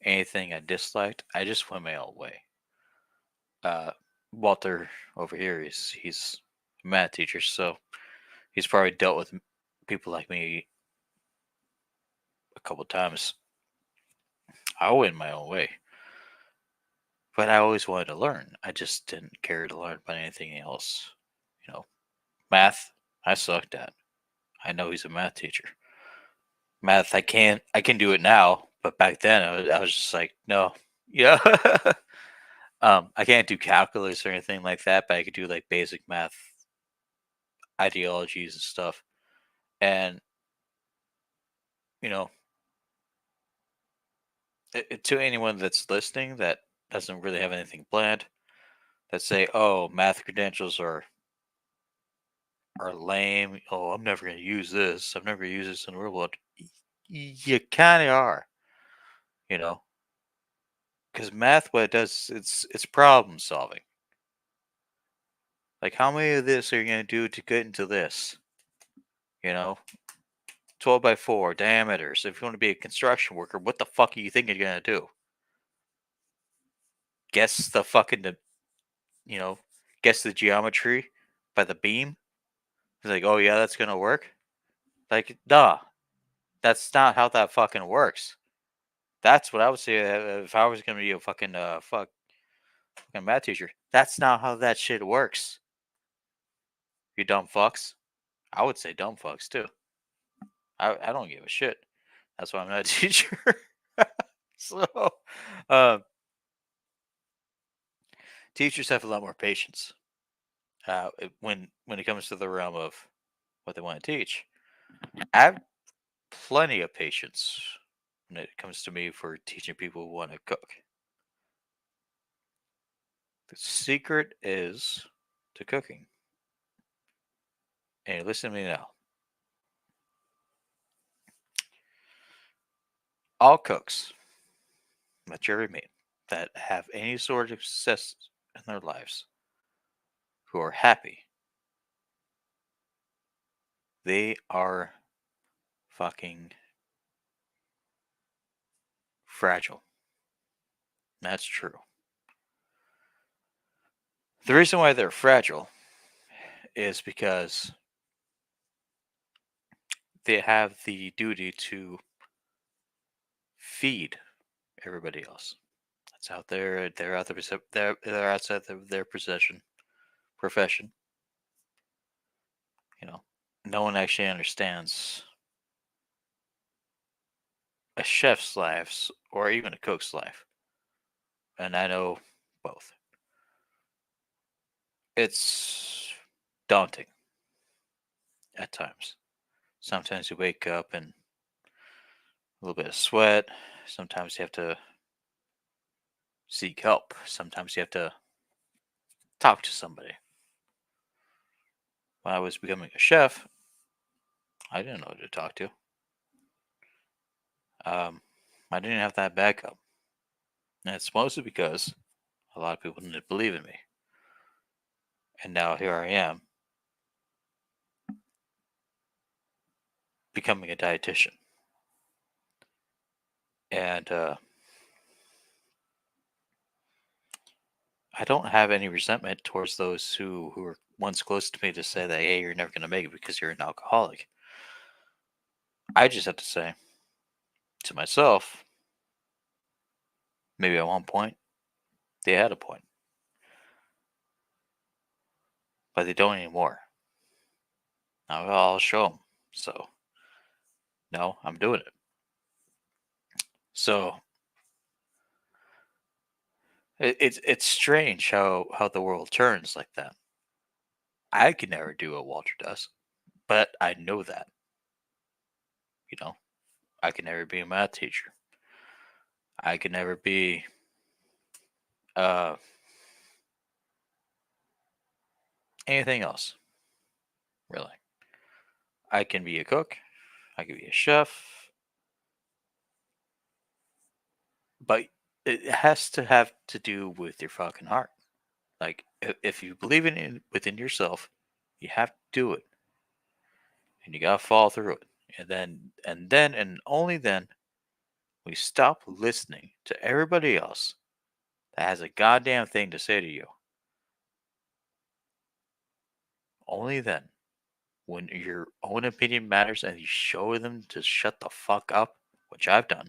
anything I disliked. I just went my own way. Uh, Walter over here, he's a math teacher, so he's probably dealt with people like me a couple times. I went my own way, but I always wanted to learn. I just didn't care to learn about anything else. You know, math, I sucked at. I know he's a math teacher. Math, I can do it now, but back then I was just like, no, yeah. I can't do calculus or anything like that, but I could do like basic math ideologies and stuff. And you know, to anyone that's listening that doesn't really have anything planned, that say, "Oh, math credentials are lame. Oh, I'm never going to use this. I'm never going to use this in the real world." You kind of are, you know, because math, what it does, it's problem solving. Like, how many of this are you going to do to get into this? You know, 12 by 4 diameters. If you want to be a construction worker, what the fuck are you thinking you're going to do? Guess the fucking, you know, guess the geometry by the beam? It's like, oh yeah, that's going to work? Like, duh. That's not how that fucking works. That's what I would say if I was going to be a fucking, fucking math teacher. That's not how that shit works. You dumb fucks. I would say dumb fucks too. I don't give a shit. That's why I'm not a teacher. So, um, teachers have a lot more patience when it comes to the realm of what they want to teach. I have plenty of patience when it comes to me for teaching people who want to cook. The secret is to cooking. And listen to me now. All cooks that you ever meet that have any sort of success in their lives, who are happy, they are fucking fragile. That's true. The reason why they're fragile is because they have the duty to feed everybody else. That's out there. They're out there. They're outside their profession. You know, no one actually understands a chef's life or even a cook's life, and I know both. It's daunting at times. Sometimes you wake up and a little bit of sweat. Sometimes you have to seek help. Sometimes you have to talk to somebody. When I was becoming a chef, I didn't know who to talk to. I didn't have that backup. And it's mostly because a lot of people didn't believe in me. And now here I am, becoming a dietitian. And I don't have any resentment towards those who were once close to me to say that, hey, you're never going to make it because you're an alcoholic. I just have to say to myself, maybe at one point, they had a point. But they don't anymore. Now I'll show them. So, no, I'm doing it. So, it's strange how the world turns like that. I can never do what Walter does, but I know that. You know, I can never be a math teacher. I can never be uh, anything else, really. I can be a cook. I can be a chef. But it has to have to do with your fucking heart. Like, if you believe in it within yourself, you have to do it. And you gotta follow through it. And only then we stop listening to everybody else that has a goddamn thing to say to you. Only then, when your own opinion matters and you show them to shut the fuck up, which I've done,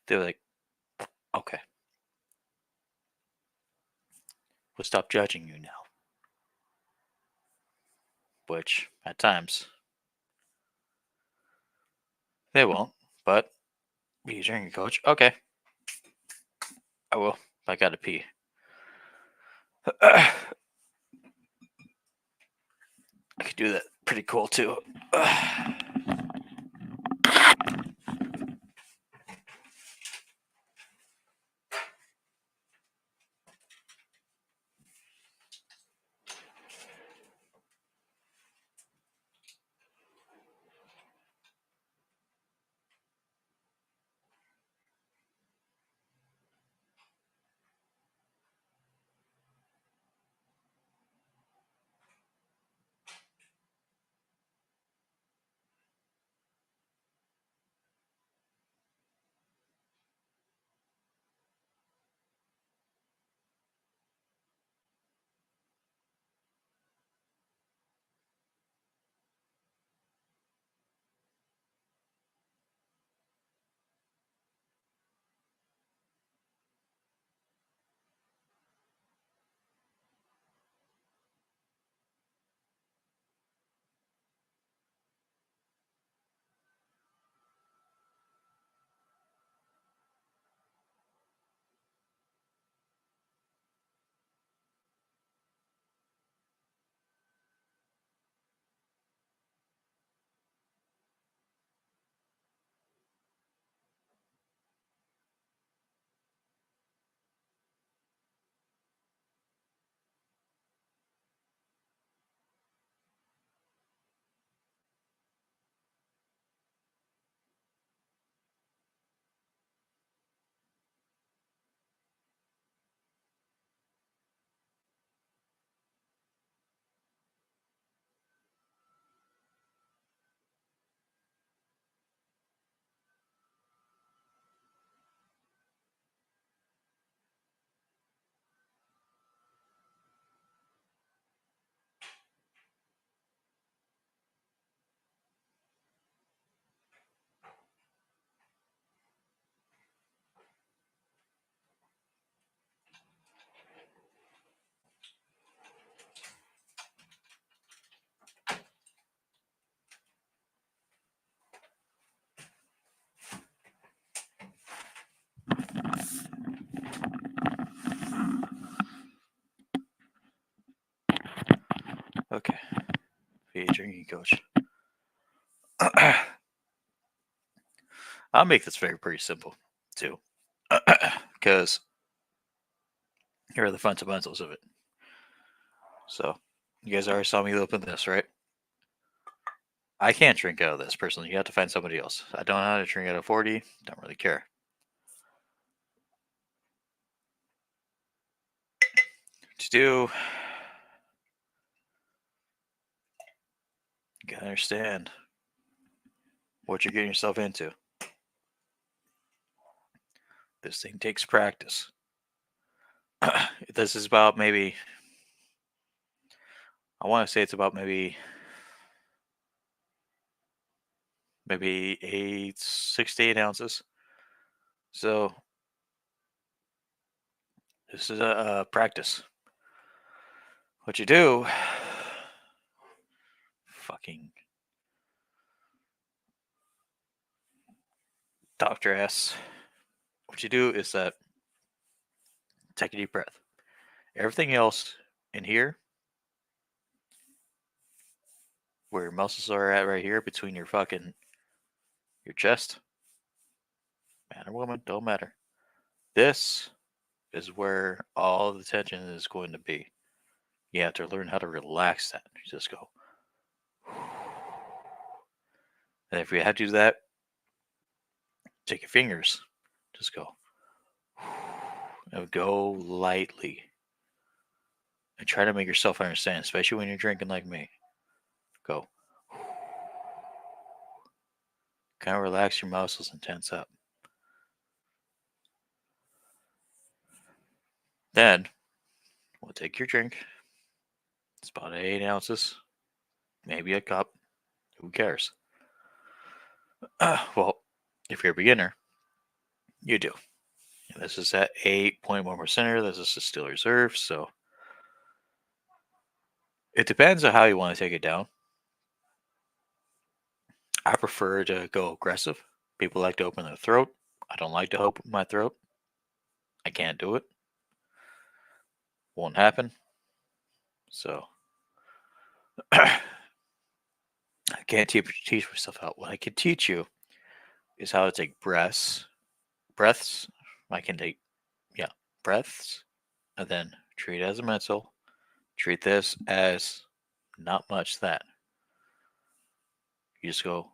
they're like, okay, we'll stop judging you now. Which, at times, they won't, but be a drinking coach. Okay, I will. I gotta pee. I could do that pretty cool too. drinking coach. I'll make this pretty simple too, because here are the fundamentals of it. So, you guys already saw me open this, right? I can't drink out of this personally. You have to find somebody else. I don't know how to drink out of 40. Don't really care. To do, you gotta understand what you're getting yourself into. This thing takes practice. This is about maybe, I want to say it's about maybe 6 to 8 ounces. So this is a practice. What you do, fucking Dr. S. What you do is that take a deep breath. Everything else in here, where your muscles are at right here between your chest, man or woman, don't matter. This is where all the tension is going to be. You have to learn how to relax that. You just go. And if you have to do that, take your fingers, just go. And go lightly. And try to make yourself understand, especially when you're drinking like me. Go. Kind of relax your muscles and tense up. Then, we'll take your drink. It's about 8 ounces. Maybe a cup. Who cares? Well, if you're a beginner, you do. And this is at 8.1%. This is a still reserve, so it depends on how you want to take it down. I prefer to go aggressive. People like to open their throat. I don't like to open my throat. I can't do it. Won't happen. So I can't teach myself out. What I can teach you is how to take breaths. I can take, breaths, and then treat it as a mental. Treat this as not much that. You just go.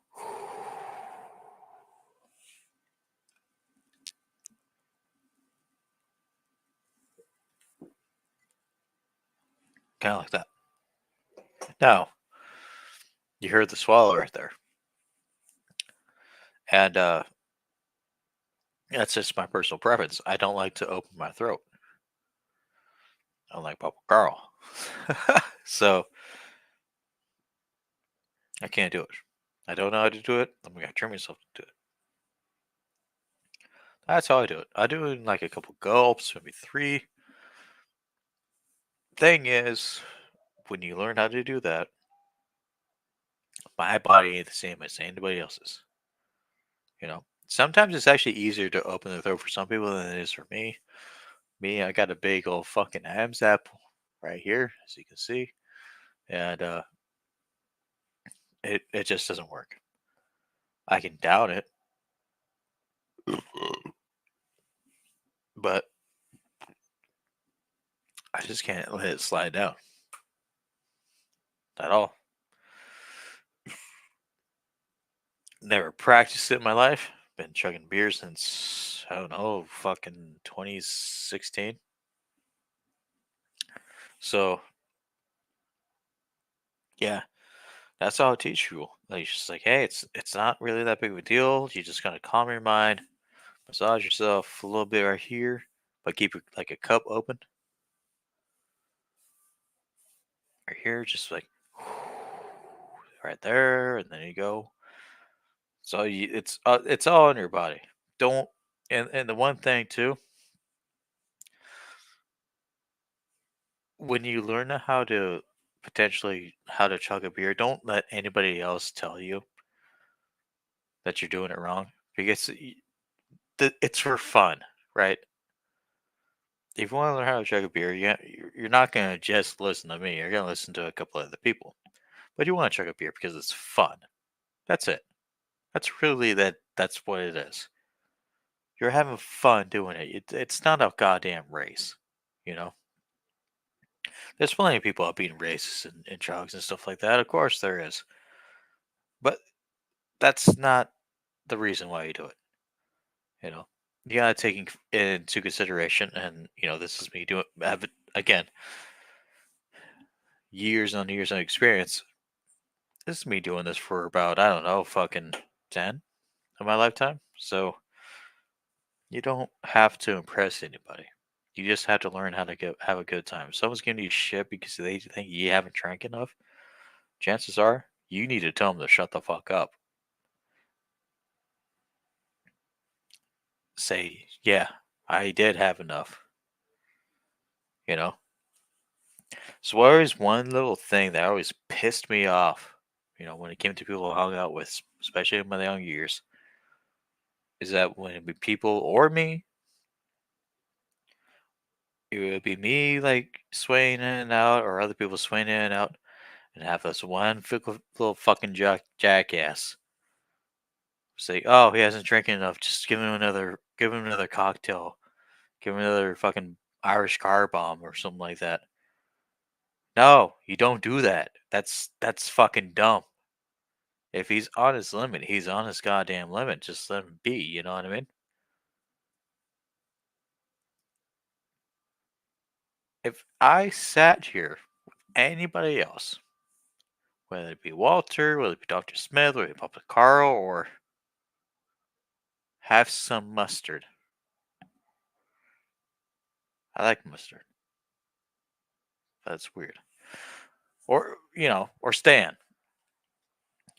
Kind of like that. Now, you heard the swallow right there. And that's just my personal preference. I don't like to open my throat. I don't like Papa Carl. So, I can't do it. I don't know how to do it. I'm going to train myself to do it. That's how I do it. I do it in like a couple gulps, maybe 3. Thing is, when you learn how to do that, my body ain't the same as anybody else's. Sometimes it's actually easier to open the throat for some people than it is for me. I got a big old fucking Adam's apple right here, as you can see. And it just doesn't work. I can down it. But I just can't let it slide down. At all. Never practiced it in my life. Been chugging beer since, I don't know, fucking 2016. So, yeah, that's how I teach you. Like, it's just like, hey, it's not really that big of a deal. You just gotta calm your mind, massage yourself a little bit right here, but keep it like a cup open. Right here, just like right there, and then you go. So it's all in your body. Don't and the one thing too, when you learn how to chug a beer, don't let anybody else tell you that you're doing it wrong because it's for fun, right? If you want to learn how to chug a beer, you're not going to just listen to me. You're going to listen to a couple other people. but you want to chug a beer because it's fun. That's it. That's really that's what it is. You're having fun doing it. It's not a goddamn race, you know? There's plenty of people out being racist and drugs and stuff like that. Of course there is. But that's not the reason why you do it. You know, you gotta take into consideration, and this is me doing have it again, years on years of experience. This is me doing this for about, I don't know, fucking 10 of my lifetime. So you don't have to impress anybody. You just have to learn how to have a good time. If someone's giving you shit because they think you haven't drank enough, chances are you need to tell them to shut the fuck up. Say, yeah, I did have enough. You know? So always one little thing that always pissed me off, when it came to people I hung out with, especially in my young years, is that when it be people or me, it would be me like swaying in and out, or other people swaying in and out, and have this one fickle little fucking jackass say, "Oh, he hasn't drinking enough. Just give him another cocktail, give him another fucking Irish car bomb or something like that." No, you don't do that. That's fucking dumb. If he's on his limit, he's on his goddamn limit. Just let him be. You know what I mean? If I sat here, with anybody else, whether it be Walter, whether it be Dr. Smith, whether it be Papa Carl, or have some mustard. I like mustard. That's weird. Or, or Stan.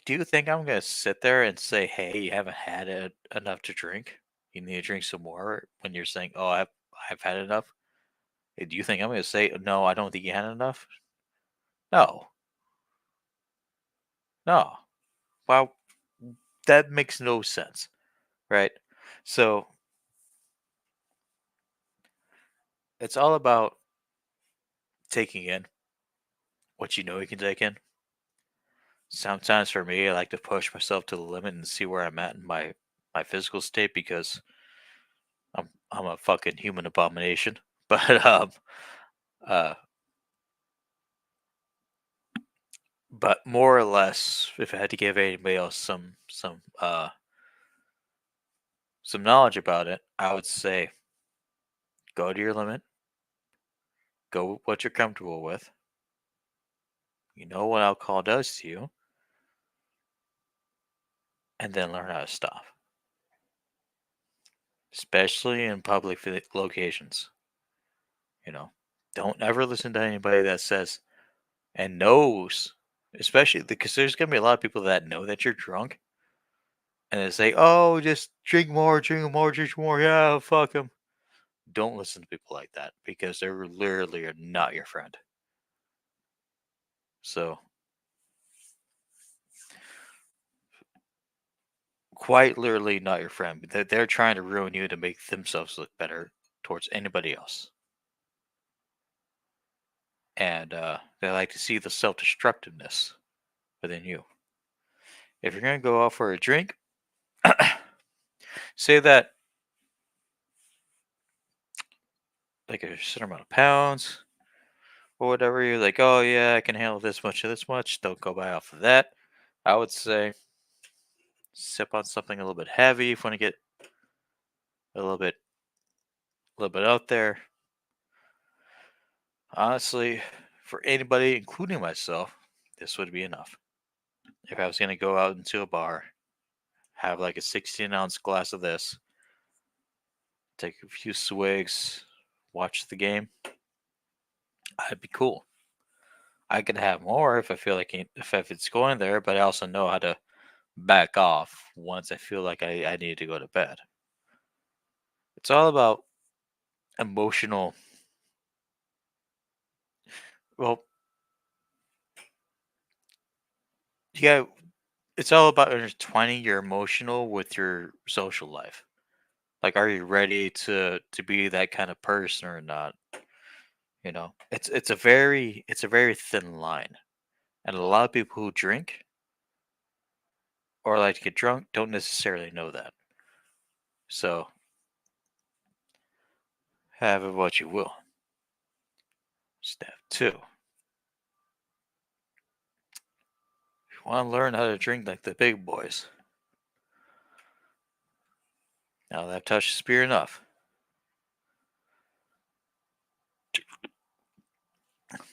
Do you think I'm going to sit there and say, hey, you haven't had enough to drink? You need to drink some more when you're saying, oh, I've had enough? Do you think I'm going to say, no, I don't think you had enough? No. No. Well, that makes no sense, right? So it's all about taking in what you know you can take in. Sometimes for me, I like to push myself to the limit and see where I'm at in my physical state because I'm a fucking human abomination. But uh but more or less, if I had to give anybody else some knowledge about it, I would say go to your limit, go with what you're comfortable with. You know what alcohol does to you, and then learn how to stop. Especially in public locations. Don't ever listen to anybody that says and knows, especially because there's gonna be a lot of people that know that you're drunk, and they say, "Oh, just drink more, drink more, drink more." Yeah, fuck them. Don't listen to people like that because they're literally are not your friend. So, quite literally not your friend. They're trying to ruin you to make themselves look better towards anybody else. And they like to see the self-destructiveness within you. If you're gonna go out for a drink, say that like a certain amount of pounds or whatever. You're like, oh yeah, I can handle this much or this much. Don't go by off of that. I would say sip on something a little bit heavy if you want to get a little bit out there. Honestly, for anybody, including myself, this would be enough. If I was gonna go out into a bar, have like a 16-ounce glass of this, take a few swigs, watch the game, I'd be cool. I could have more if I feel like if it's going there, but I also know how to back off once I feel like I need to go to bed. It's all about emotional. Well, yeah, it's all about intertwining your emotional with your social life. Like, are you ready to be that kind of person or not? It's a very thin line. And a lot of people who drink or like to get drunk don't necessarily know that. So, have it what you will. Step 2. If you want to learn how to drink like the big boys, now that I've touched the spear enough,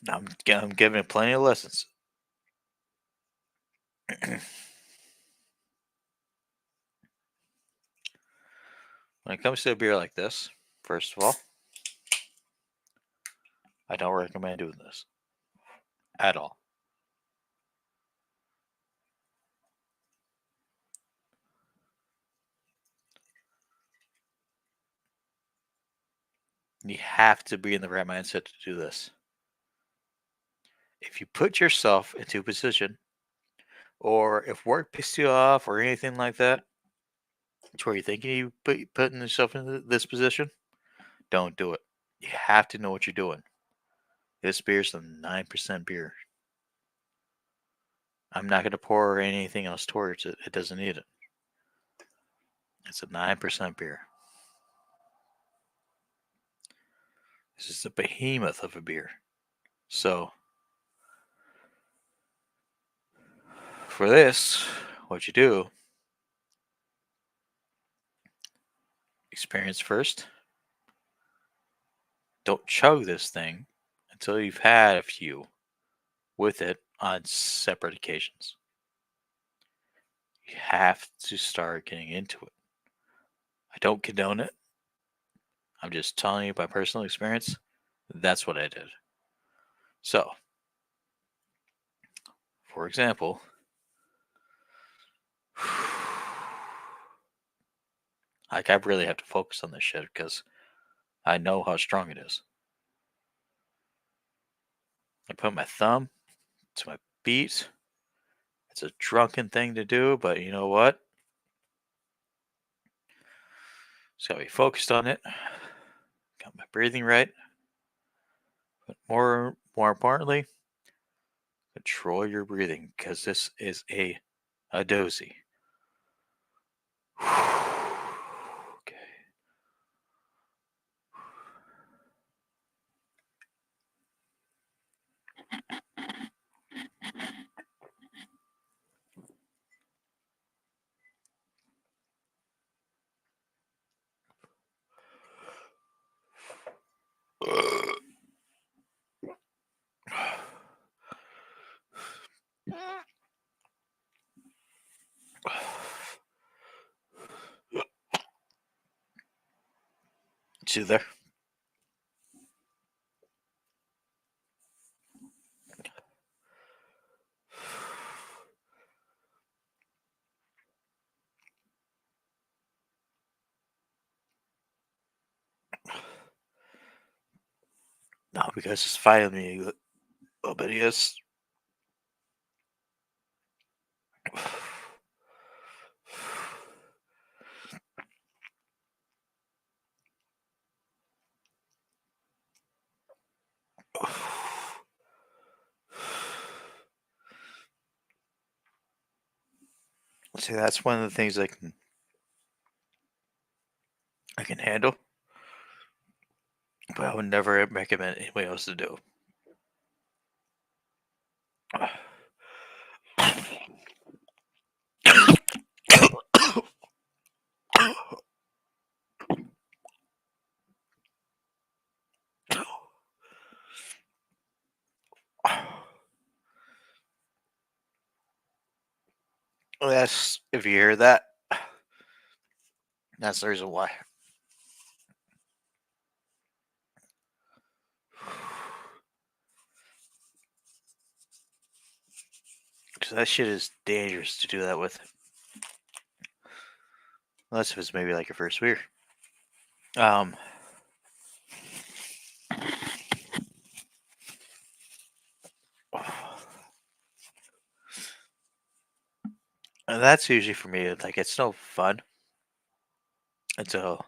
I'm giving it plenty of lessons. When it comes to a beer like this, first of all, I don't recommend doing this at all. You have to be in the right mindset to do this. If you put yourself into a position, or if work pissed you off, or anything like that, to where you're thinking you putting yourself in this position, don't do it. You have to know what you're doing. This beer's a 9% beer. I'm not going to pour anything else towards it. It doesn't need it. It's a 9% beer. This is a behemoth of a beer. So, for this, what you do, experience first. Don't chug this thing until you've had a few with it on separate occasions. You have to start getting into it. I don't condone it. I'm just telling you by personal experience, that's what I did. So, for example, like I really have to focus on this shit because I know how strong it is. I put my thumb to my beat. It's a drunken thing to do, but you know what? Just gotta be focused on it. Got my breathing right. But more importantly, control your breathing because this is a doozy. Okay. See there? No, because it's fighting me a little bit, yes. See, that's one of the things I can handle, but I would never recommend anybody else to do. That's if you hear that, that's the reason why. Because that shit is dangerous to do that with. Unless if it's maybe like your first beer. And that's usually for me, like, it's no fun until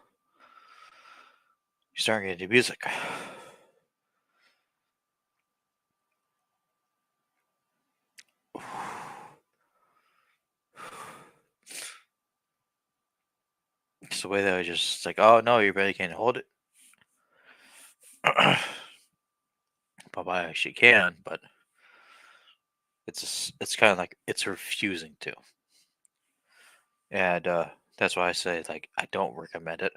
you start getting into music. the way that I just like, oh no, you really can't hold it. But I actually can, but it's kind of like it's refusing to, and that's why I say like I don't recommend it.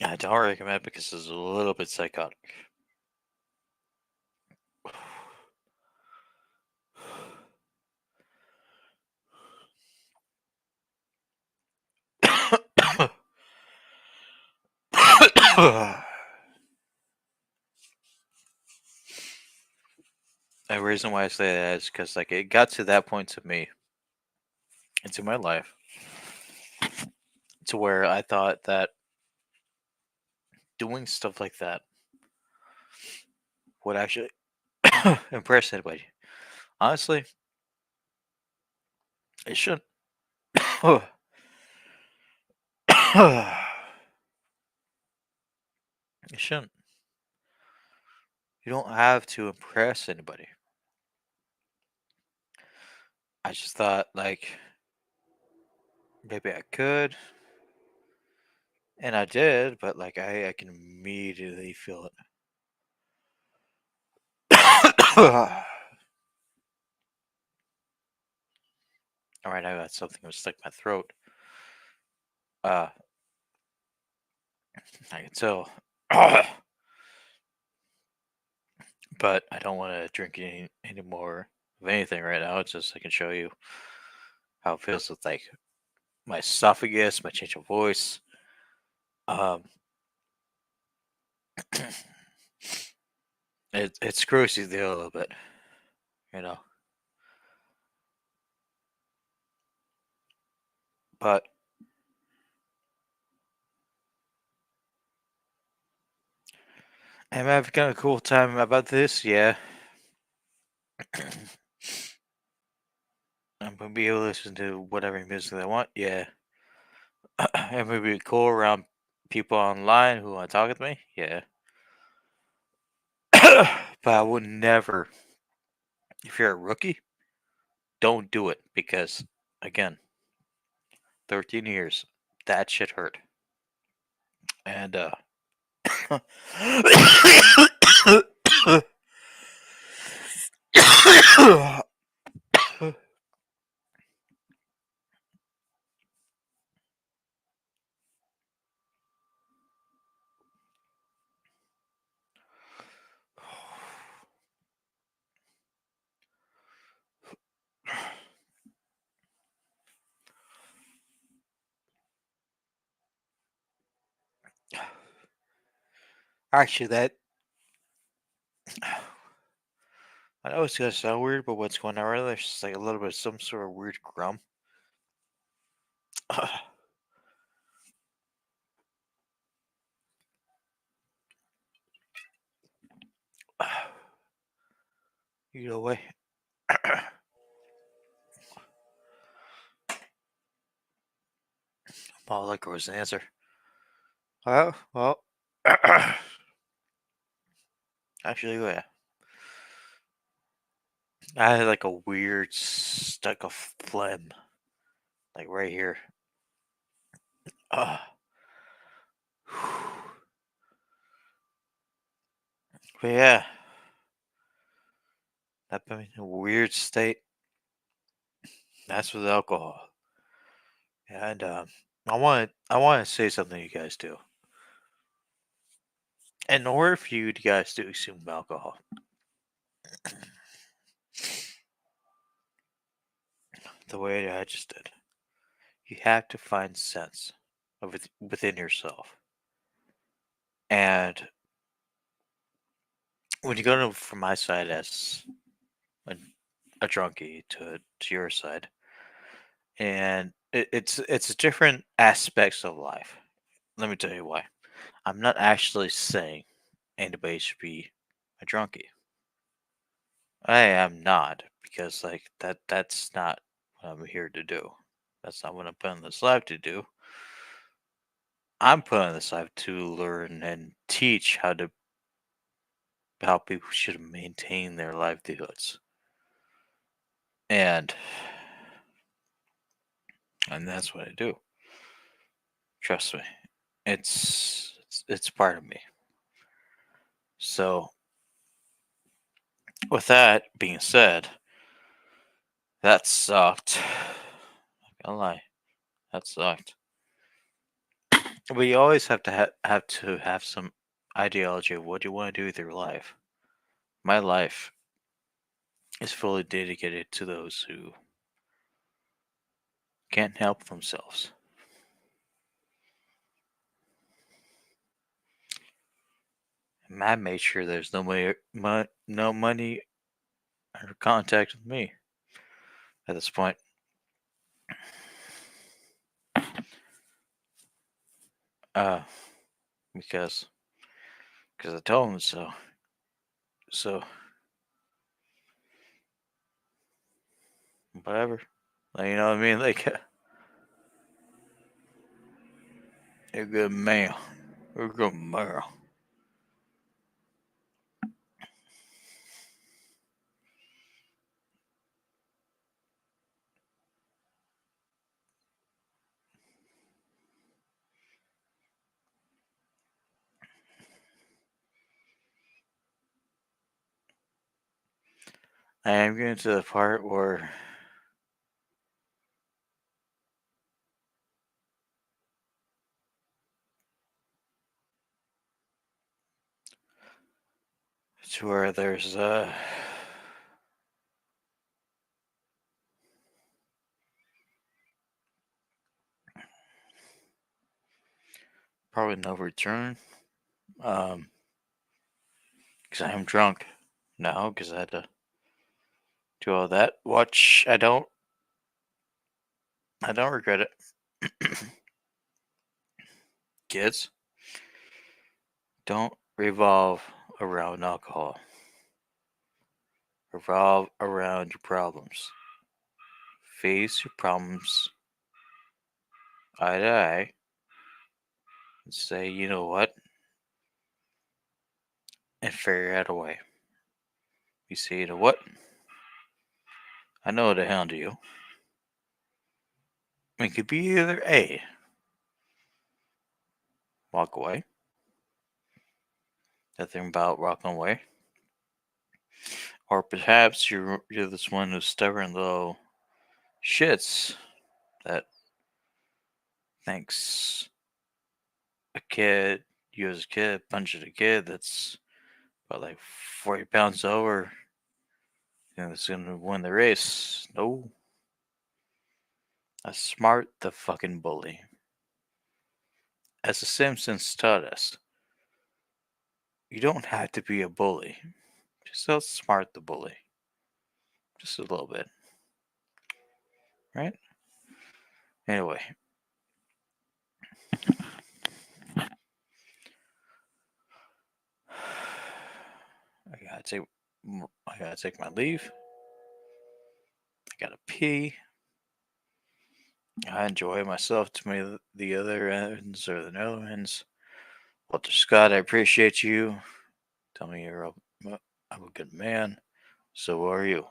I don't recommend it because it's a little bit psychotic. The reason why I say that is because like it got to that point to me, into my life, to where I thought that doing stuff like that would actually impress anybody. Honestly, it shouldn't. It shouldn't. You don't have to impress anybody. I just thought like maybe I could, and I did, but like I can immediately feel it. All right, I got something that stuck in my throat. I can tell. But I don't want to drink any more of anything right now. It's just I can show you how it feels with like my esophagus, my change of voice. Um, it screws you there a little bit, you know. But am I having kind of a cool time about this? Yeah. I'm gonna be able to listen to whatever music I want. Yeah. Am I be cool around people online who want to talk with me? Yeah. But I would never. If you're a rookie, don't do it because, again, 13 years, that shit hurt. And actually, that I know it's gonna sound weird, but what's going on right there's just like a little bit of some sort of weird grum. You know what? All like was an answer. Well, actually, yeah. I had like a weird stuck of phlegm, like right here. Uh, but yeah, that put me in a weird state. That's with alcohol. And I want to say something to you guys too. In order for you guys to consume alcohol, the way that I just did, you have to find sense of it within yourself. And when you go from my side as a, a drunkie to your side, and it's different aspects of life. Let me tell you why. I'm not actually saying anybody should be a drunkie. I am not because like that's not what I'm here to do. That's not what I'm put in this life to do. I'm put on this life to learn and teach how people should maintain their livelihoods. And that's what I do. Trust me. It's part of me. So with that being said, that sucked. Not gonna lie. That sucked. But you always have to have some ideology of what you want to do with your life. My life is fully dedicated to those who can't help themselves. And I made sure there's no money or contact with me at this point. Because I told them so. So whatever. Like, you know what I mean? Like, you're a good man. You're a good man. I am getting to the part where there's probably no return. Because I am drunk now because I had to do all that. I don't regret it. Kids, don't revolve around alcohol. Revolve around your problems. Face your problems eye to eye and say, you know what? And figure out a way. You say, you know what? I know how to handle you. It could be either A, walk away. Nothing about walking away. Or perhaps you're this one who's stubborn little shits that thinks you as a kid, punching a kid that's about like 40 pounds over, that's gonna win the race. No. A smart the fucking bully. As the Simpsons taught us, you don't have to be a bully. Just outsmart the bully. Just a little bit. Right? Anyway. I gotta take my leave. I gotta pee. I enjoy myself to the other ends or the Netherlands. Walter Scott, I appreciate you. Tell me I'm a good man. So are you.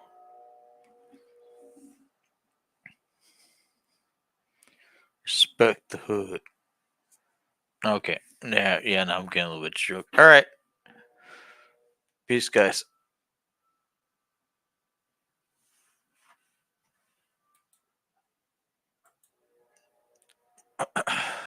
Respect the hood. Okay. Yeah, now I'm getting a little bit shook. Alright. Peace, guys.